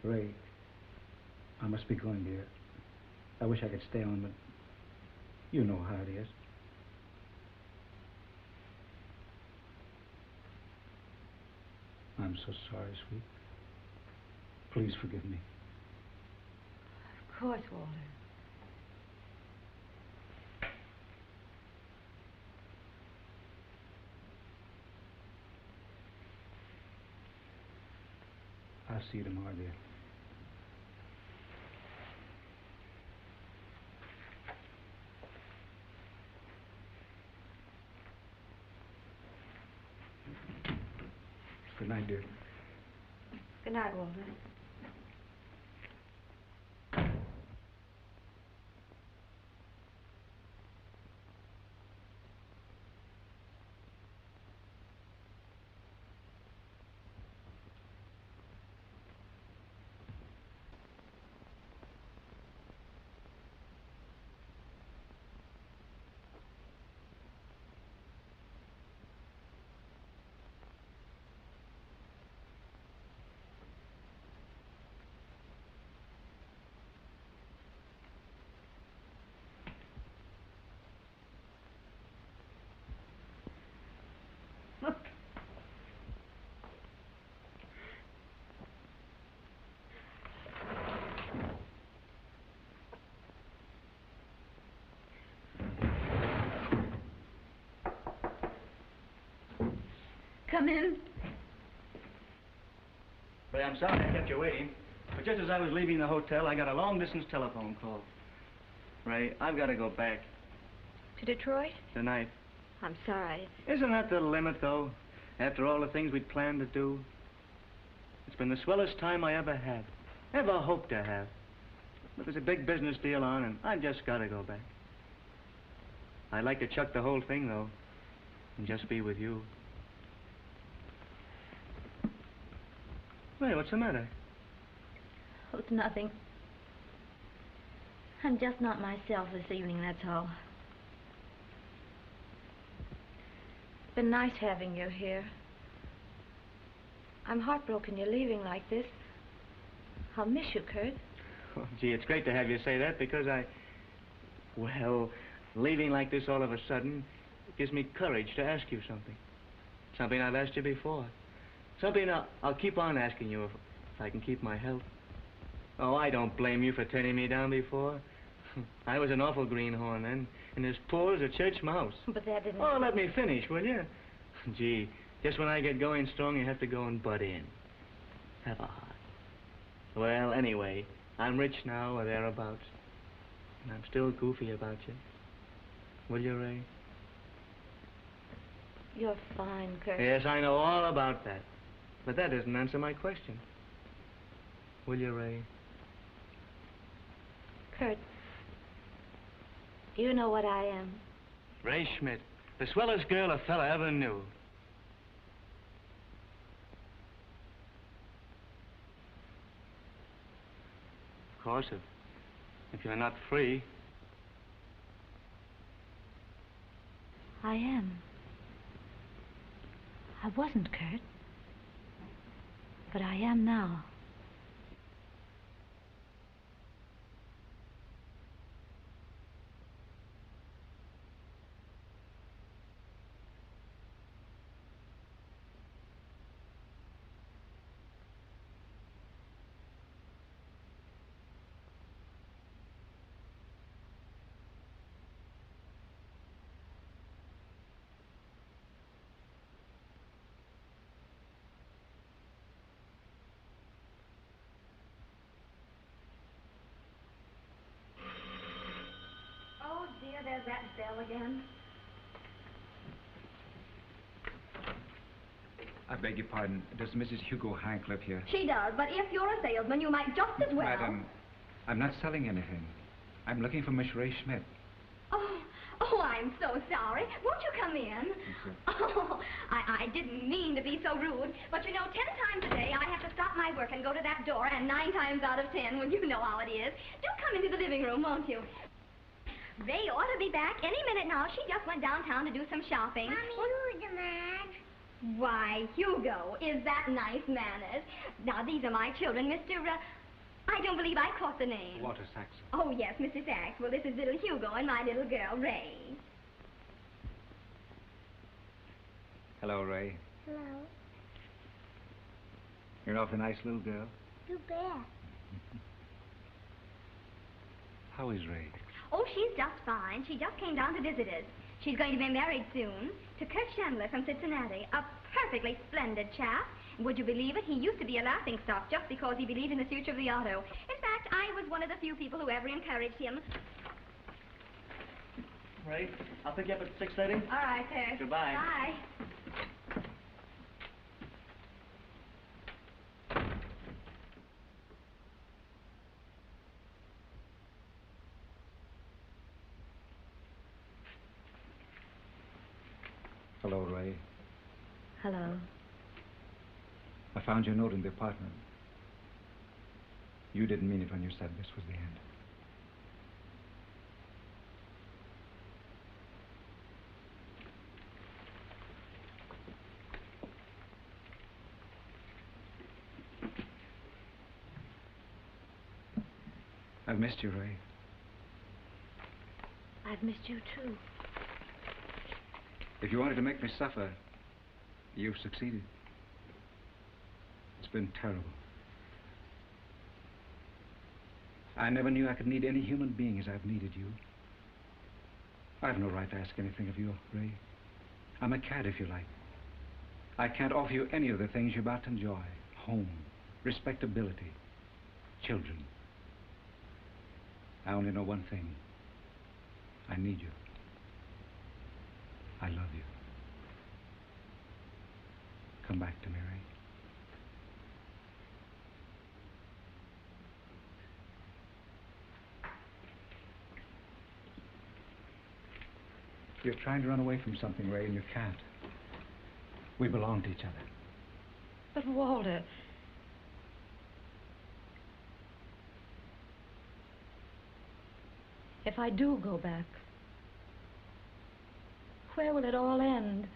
Ray, I must be going, dear. I wish I could stay on, but you know how it is. I'm so sorry, sweet. Please forgive me. Of course, Walter. I'll see you tomorrow, dear. Good night, dear. Good night, Walter. Come in. Ray, I'm sorry I kept you waiting, but just as I was leaving the hotel, I got a long-distance telephone call. Ray, I've got to go back. To Detroit? Tonight. I'm sorry. Isn't that the limit, though? After all the things we'd planned to do? It's been the swellest time I ever had. Ever hoped to have. But there's a big business deal on, and I've just got to go back. I'd like to chuck the whole thing, though, and just be with you. Ray, what's the matter? Oh, it's nothing. I'm just not myself this evening, that's all. It's been nice having you here. I'm heartbroken you're leaving like this. I'll miss you, Kurt. Oh, gee, it's great to have you say that because well, leaving like this all of a sudden gives me courage to ask you something. Something I've asked you before. Something I'll keep on asking you if I can keep my health. Oh, I don't blame you for turning me down before. I was an awful greenhorn then, and as poor as a church mouse. But that didn't... Oh, let me finish, will you? Gee, just when I get going strong, you have to go and butt in. Have a heart. Well, anyway, I'm rich now, or thereabouts. And I'm still goofy about you. Will you, Ray? You're fine, Kurt. Yes, I know all about that. But that doesn't answer my question. Will you, Ray? Kurt, do you know what I am? Ray Schmidt, the swellest girl a fella ever knew. Of course, if you're not free. I am. I wasn't, Kurt. But I am now. There's that bell again. I beg your pardon. Does Mrs. Hugo Hank live here? She does, but if you're a salesman, you might just as well... Madam, I'm not selling anything. I'm looking for Miss Ray Schmidt. Oh, I'm so sorry. Won't you come in? Oh, I didn't mean to be so rude, but you know, 10 times a day I have to stop my work and go to that door, and 9 times out of 10, well, you know how it is. Do come into the living room, won't you? Ray ought to be back any minute now. She just went downtown to do some shopping. Mommy, who's the man? Why, Hugo, is that nice manners? Now, these are my children, Mr. I don't believe I caught the name. Walter Saxon. Oh, yes, Mr. Sachs. Well, this is little Hugo and my little girl, Ray. Hello, Ray. Hello. You're an awfully nice little girl. You bet. How is Ray? Oh, she's just fine. She just came down to visit us. She's going to be married soon to Kurt Shendler from Cincinnati, a perfectly splendid chap. Would you believe it? He used to be a laughingstock just because he believed in the future of the auto. In fact, I was one of the few people who ever encouraged him. Ray, I'll pick you up at 6:30. All right, sir. Goodbye. Bye. Hello, Ray. Hello. I found your note in the apartment. You didn't mean it when you said this was the end. I've missed you, Ray. I've missed you, too. If you wanted to make me suffer, you've succeeded. It's been terrible. I never knew I could need any human being as I've needed you. I have no right to ask anything of you, Ray. I'm a cad, if you like. I can't offer you any of the things you're about to enjoy. Home, respectability, children. I only know one thing. I need you. I love you. Come back to me, Ray. You're trying to run away from something, Ray, and you can't. We belong to each other. But, Walter... If I do go back, where will it all end?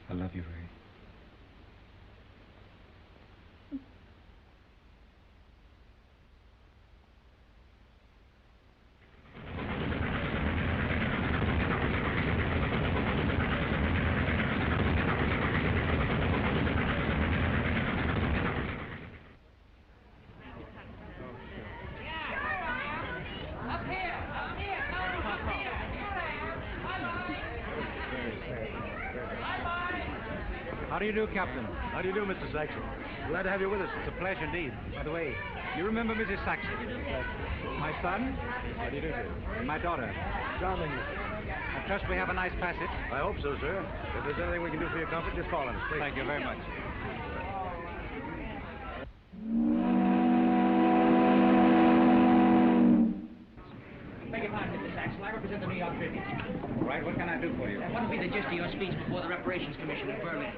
I love you, Ray. How do you do, Captain? How do you do, Mr. Saxon? Glad to have you with us. It's a pleasure indeed. By the way, you remember Mrs. Saxon? My son? How do you do, sir? And my daughter. Charming. I trust we have a nice passage. I hope so, sir. If there's anything we can do for your comfort, just call on us, please. Thank you very much. Beg your pardon, Mr. Saxon. I represent the New York Tribune. All right, what can I do for you? What would be the gist of your speech before the Reparations Commission in Berlin?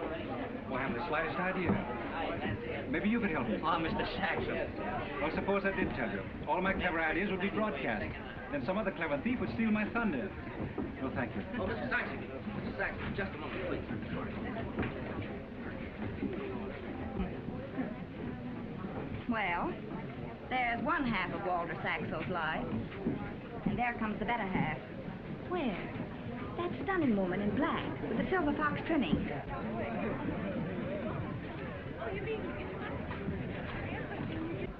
Well, I haven't the slightest idea. Maybe you could help me. Ah, Mr. Saxon. Well, suppose I did tell you. All my clever ideas would be broadcast. Then some other clever thief would steal my thunder. No, thank you. Oh, Mr. Saxon. Mr. Saxon, just a moment, please. Well, there's one half of Walter Saxon's life. And there comes the better half. Where? That stunning woman in black with the silver fox trimming.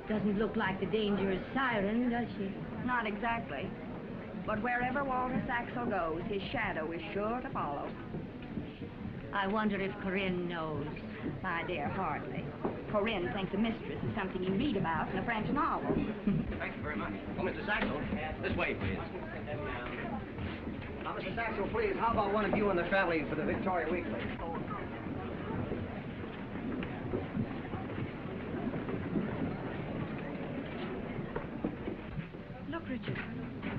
Doesn't look like the dangerous siren, does she? Not exactly. But wherever Walter Saxon goes, his shadow is sure to follow. I wonder if Corinne knows. My dear, hardly. Corinne thinks a mistress is something you read about in a French novel. Thank you very much. Oh, Mr. Saxon, this way, please. Now, Mr. Saxon, please, how about one of you and the family for the Victoria Weekly? Look, Richard.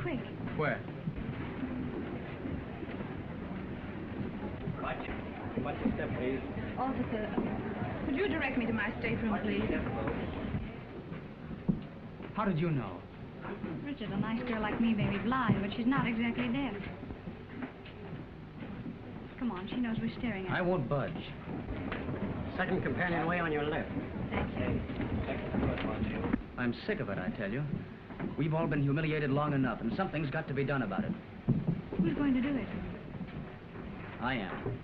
Quick. Where? Watch your step, please. Officer, could you direct me to my stateroom, please? How did you know? Richard, a nice girl like me may be blind, but she's not exactly deaf. Come on, she knows we're staring at her. I won't budge. Second companionway on your left. Thank you. I'm sick of it, I tell you. We've all been humiliated long enough, and something's got to be done about it. Who's going to do it? I am.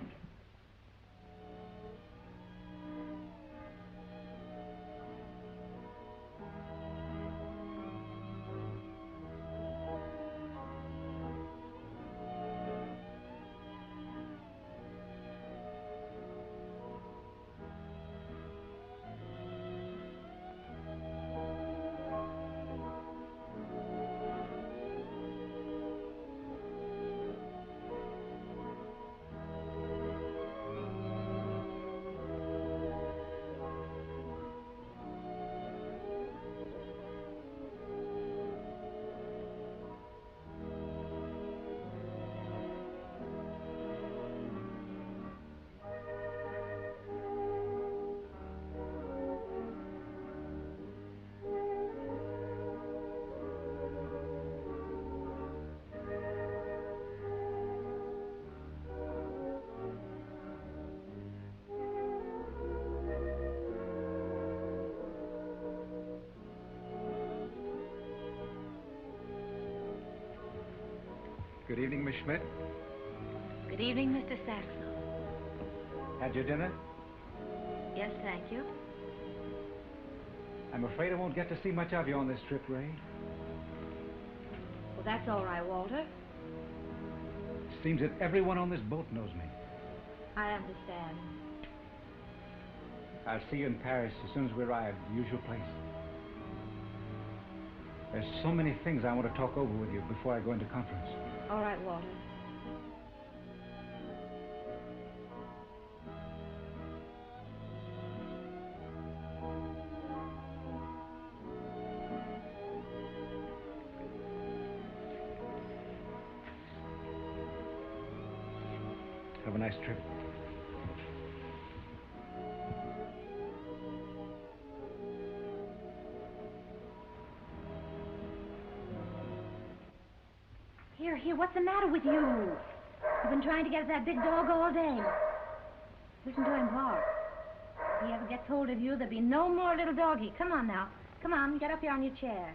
Good evening, Miss Schmidt. Good evening, Mr. Saxon. Had your dinner? Yes, thank you. I'm afraid I won't get to see much of you on this trip, Ray. Well, that's all right, Walter. Seems that everyone on this boat knows me. I understand. I'll see you in Paris as soon as we arrive at the usual place. There's so many things I want to talk over with you before I go into conference. All right, Walter. Have a nice trip. Here, what's the matter with you? You've been trying to get at that big dog all day. Listen to him bark. If he ever gets hold of you, there'll be no more little doggy. Come on now. Come on, get up here on your chair.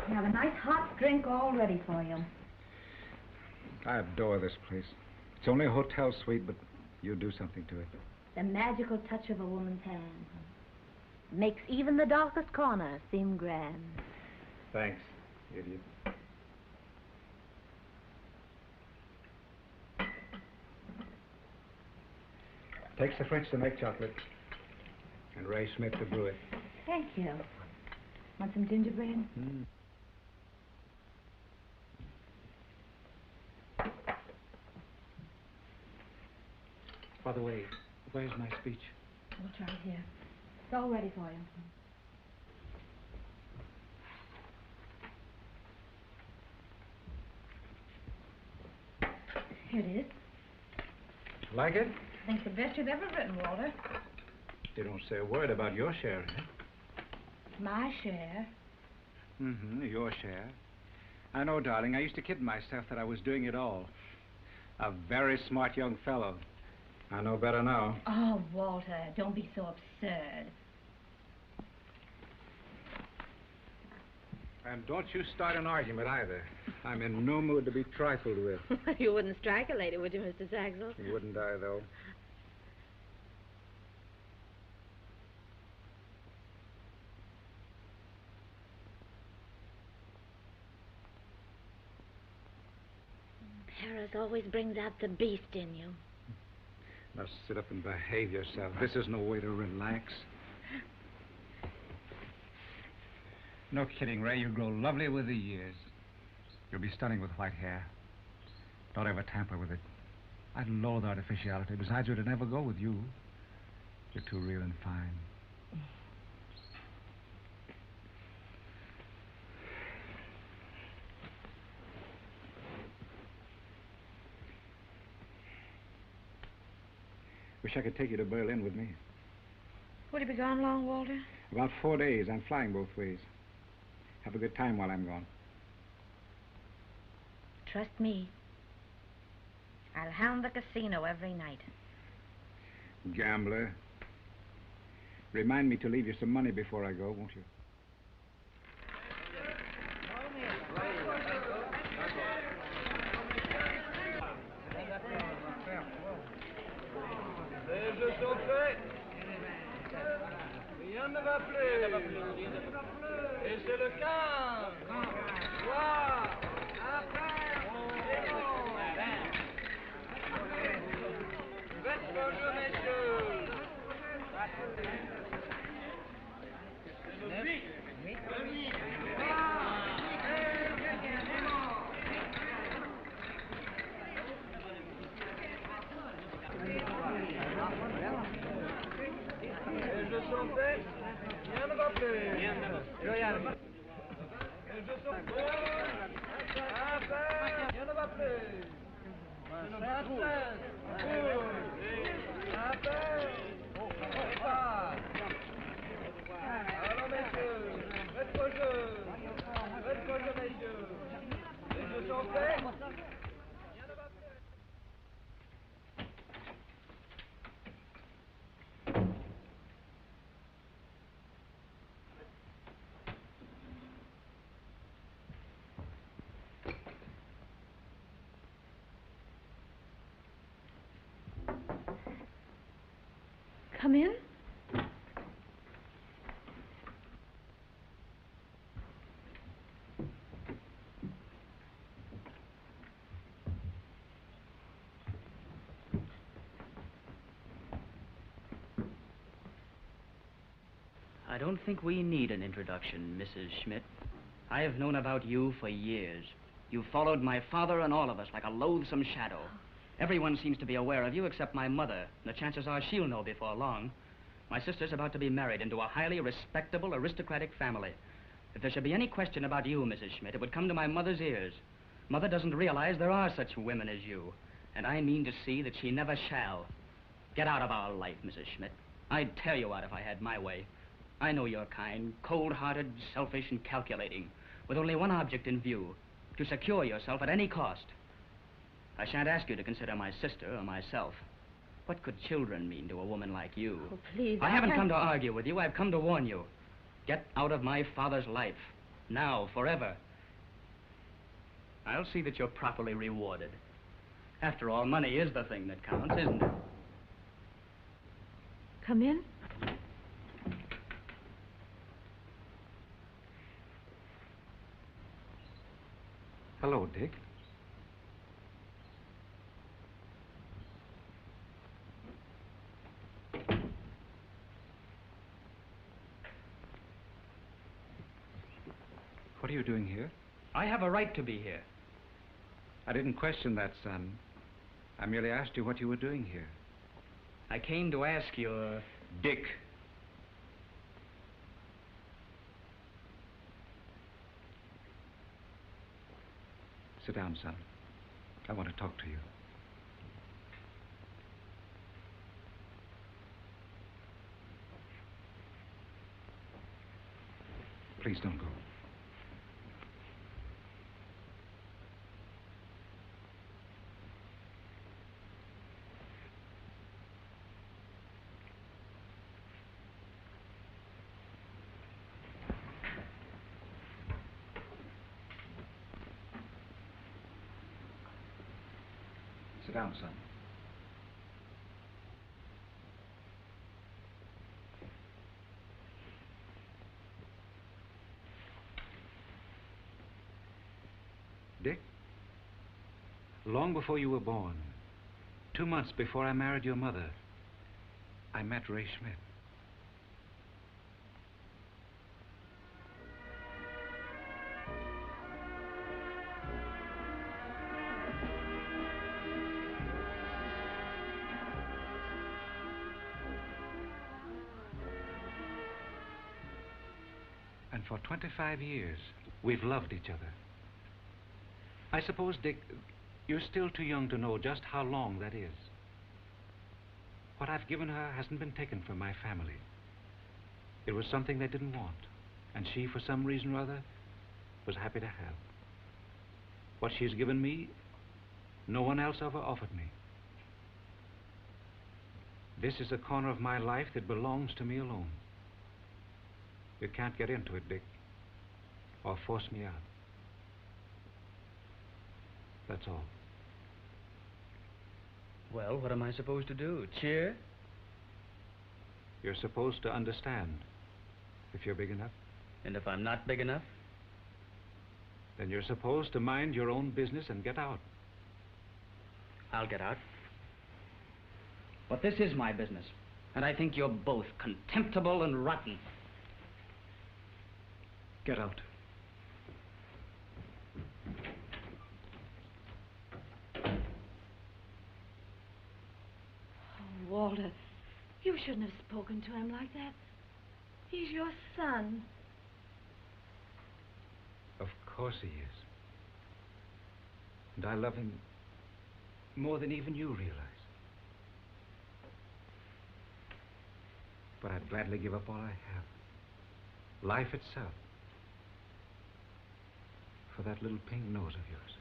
You have a nice hot drink all ready for you. I adore this place. It's only a hotel suite, but you do something to it. The magical touch of a woman's hand makes even the darkest corner seem grand. Thanks, idiot. Takes the French to make chocolate, and Ray Schmidt to brew it. Thank you. Want some gingerbread? Mm. By the way, where's my speech? We'll try it here. It's all ready for you. Here it is. Like it? I think the best you've ever written, Walter. You don't say a word about your share, eh? My share. Mm-hmm, your share. I know, darling. I used to kid myself that I was doing it all. A very smart young fellow. I know better now. Oh, Walter, don't be so absurd. And don't you start an argument either. I'm in no mood to be trifled with. You wouldn't strike a lady, would you, Mr. Saxel? Wouldn't I, though? Paris always brings out the beast in you. Now sit up and behave yourself. This is no way to relax. No kidding, Ray. You grow lovely with the years. You'll be stunning with white hair. Don't ever tamper with it. I loathe artificiality. Besides, it would never go with you. You're too real and fine. Wish I could take you to Berlin with me. Would you be gone long, Walter? About 4 days. I'm flying both ways. Have a good time while I'm gone. Trust me. I'll hound the casino every night. Gambler. Remind me to leave you some money before I go, won't you? Les jeux sont faits. Rien ne va plus. Et c'est le 15. Voir. Après. Faites vos jeux, messieurs. Les jeux sont faits. Rien ne va plus. Rien ne va plus. Les jeux sont faits. Affaire. Rien ne va plus. C'est le 26. Affaire. Départ. Alors, messieurs, faites vos jeux. Faites vos jeux, messieurs. Les jeux sont faits. Rien ne va plus. Come in. I don't think we need an introduction, Mrs. Schmidt. I have known about you for years. You followed my father and all of us like a loathsome shadow. Everyone seems to be aware of you except my mother. The chances are she'll know before long. My sister's about to be married into a highly respectable, aristocratic family. If there should be any question about you, Mrs. Schmidt, it would come to my mother's ears. Mother doesn't realize there are such women as you, and I mean to see that she never shall. Get out of our life, Mrs. Schmidt. I'd tear you out if I had my way. I know you're kind, cold-hearted, selfish, and calculating, with only one object in view, to secure yourself at any cost. I shan't ask you to consider my sister or myself. What could children mean to a woman like you? Oh, please. I haven't come to argue with you. I've come to warn you. Get out of my father's life. Now, forever. I'll see that you're properly rewarded. After all, money is the thing that counts, isn't it? Come in. Hello, Dick. What are you doing here? I have a right to be here. I didn't question that, son. I merely asked you what you were doing here. I came to ask your... Dick. Sit down, son. I want to talk to you. Please don't go. Sit down, son. Dick, long before you were born, 2 months before I married your mother, I met Ray Schmidt. And for 25 years, we've loved each other. I suppose, Dick, you're still too young to know just how long that is. What I've given her hasn't been taken from my family. It was something they didn't want, and she, for some reason or other, was happy to have. What she's given me, no one else ever offered me. This is a corner of my life that belongs to me alone. You can't get into it, Dick, or force me out. That's all. Well, what am I supposed to do? Cheer? You're supposed to understand if you're big enough. And if I'm not big enough? Then you're supposed to mind your own business and get out. I'll get out. But this is my business, and I think you're both contemptible and rotten. Get out. Oh, Walter, you shouldn't have spoken to him like that. He's your son. Of course he is. And I love him more than even you realize. But I'd gladly give up all I have. Life itself. For that little pink nose of yours.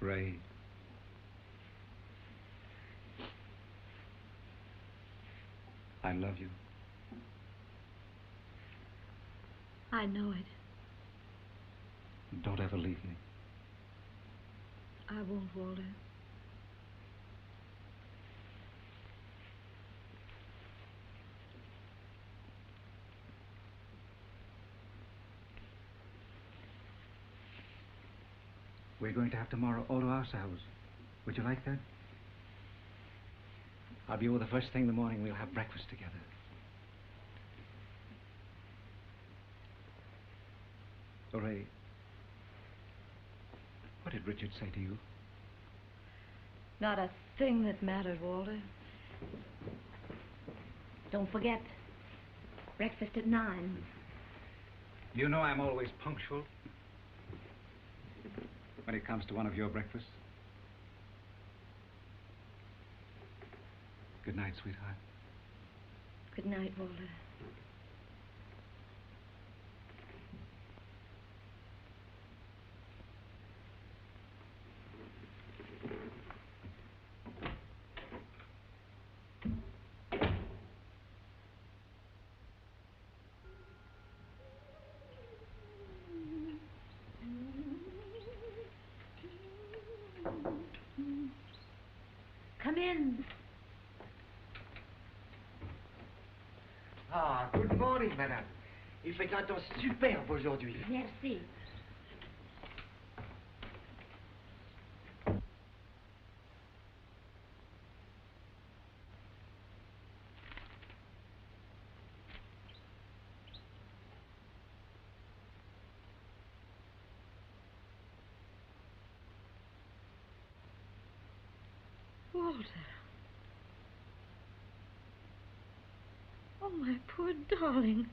Ray. I love you. I know it. Don't ever leave me. I won't, Walter. We're going to have tomorrow all to ourselves. Would you like that? I'll be over the first thing in the morning. We'll have breakfast together. Oh, Ray, what did Richard say to you? Not a thing that mattered, Walter. Don't forget, breakfast at 9. You know I'm always punctual when it comes to one of your breakfasts. Good night, sweetheart. Good night, Walter. Come in. Ah, good morning, madame. Il fait un temps superbe aujourd'hui. Merci. Walter. Oh, my poor darling.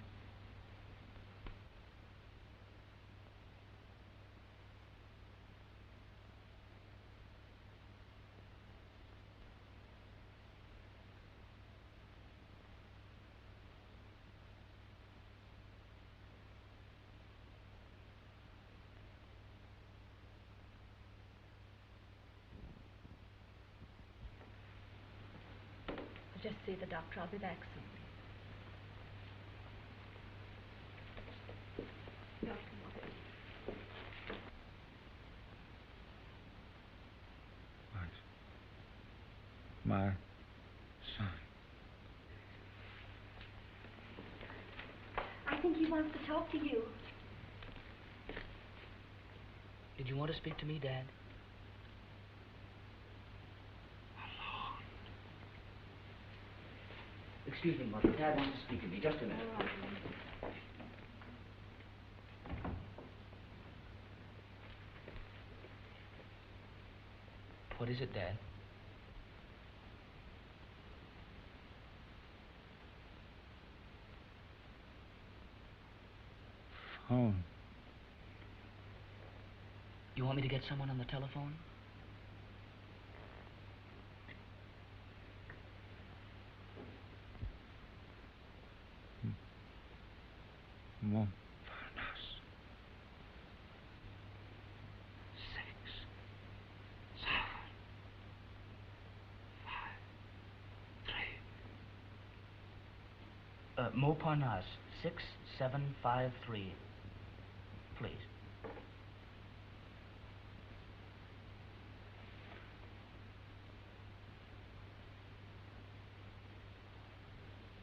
I'll just see the doctor. I'll be back soon. My son. I think he wants to talk to you. Did you want to speak to me, Dad? Excuse me, Mother. Dad wants to speak to me. Just a minute. What is it, Dad? Phone. You want me to get someone on the telephone? Mom. 6, 7, 5, 3. Montparnasse, 6753. Please.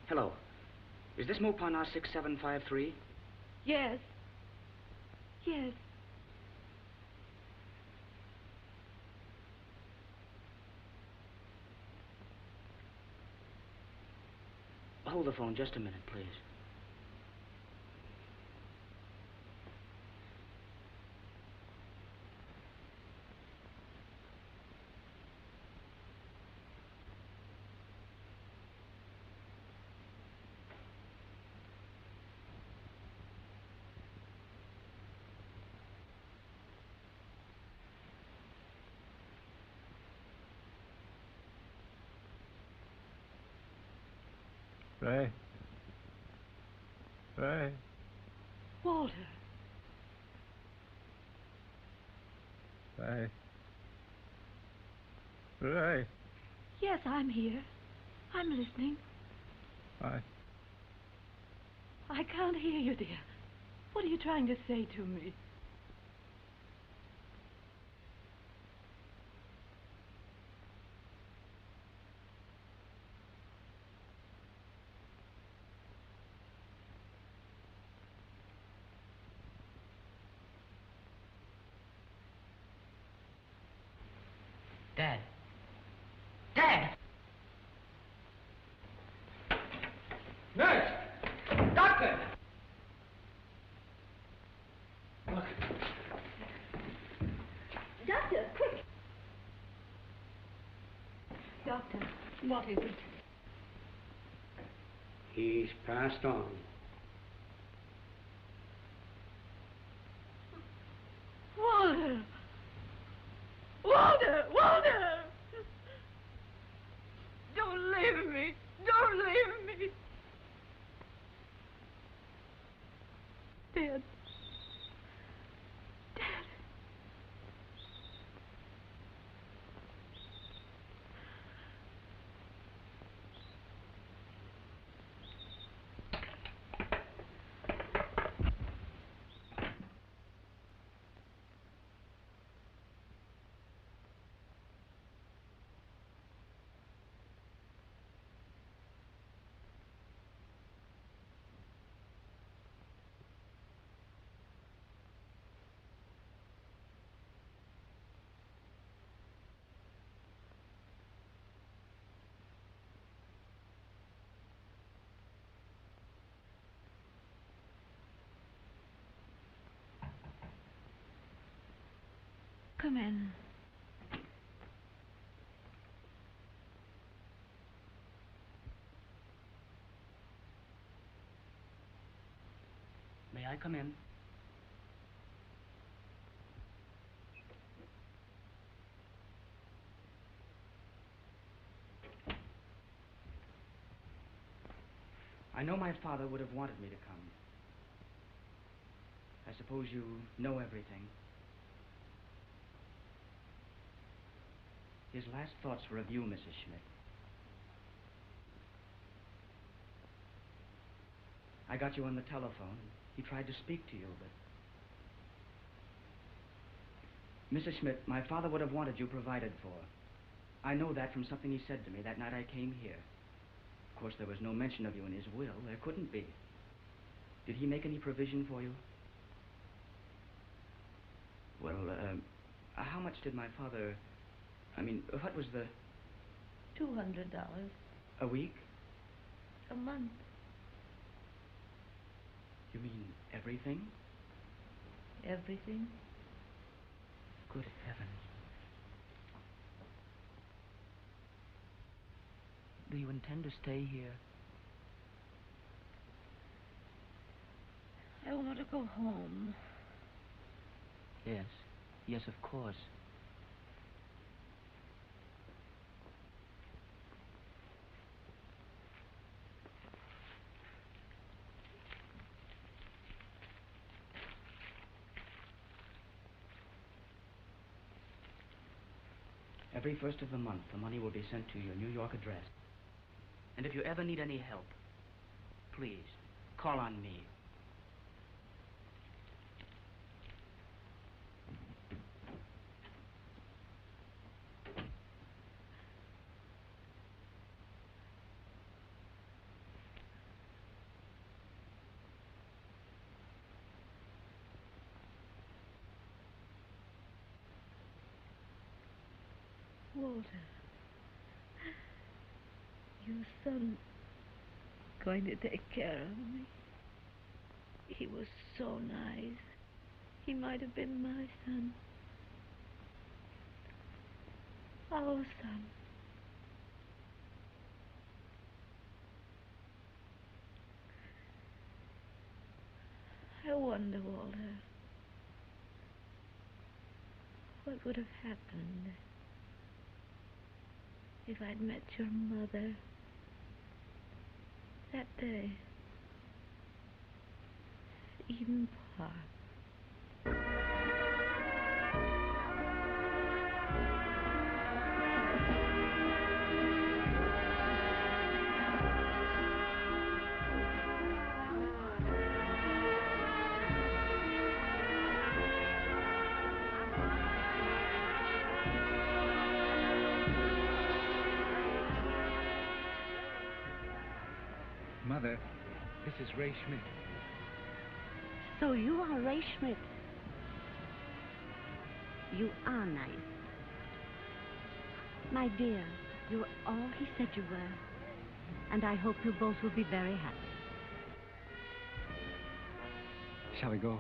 Hello. Is this Montparnasse 6753? Yes. Yes. Hold the phone just a minute, please. Ray. Ray. Walter. Ray. Ray. Yes, I'm here. I'm listening. I can't hear you, dear. What are you trying to say to me? Dad. Dad! Nurse! Doctor! Look. Doctor, quick! Doctor, what is it? He's passed on. Walter! Walter! Walter! Don't leave me! Don't leave me! Dad. Dad. Come in. May I come in? I know my father would have wanted me to come. I suppose you know everything. His last thoughts were of you, Mrs. Schmidt. I got you on the telephone. He tried to speak to you, but... Mrs. Schmidt, my father would have wanted you provided for. I know that from something he said to me that night I came here. Of course, there was no mention of you in his will. There couldn't be. Did he make any provision for you? Well, how much did my father... I mean, what was the... $200. A week? A month. You mean everything? Everything. Good heavens. Do you intend to stay here? I want to go home. Yes. Yes, of course. Every first of the month, the money will be sent to your New York address. And if you ever need any help, please, call on me. Walter, your son going to take care of me. He was so nice. He might have been my son. Our son. I wonder, Walter, what would have happened if I'd met your mother that day at Eden Park. Mother, this is Ray Schmidt. So you are Ray Schmidt. You are nice. My dear, you're all he said you were. And I hope you both will be very happy. Shall we go?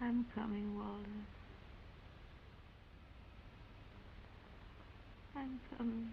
I'm coming, Walter. I'm coming.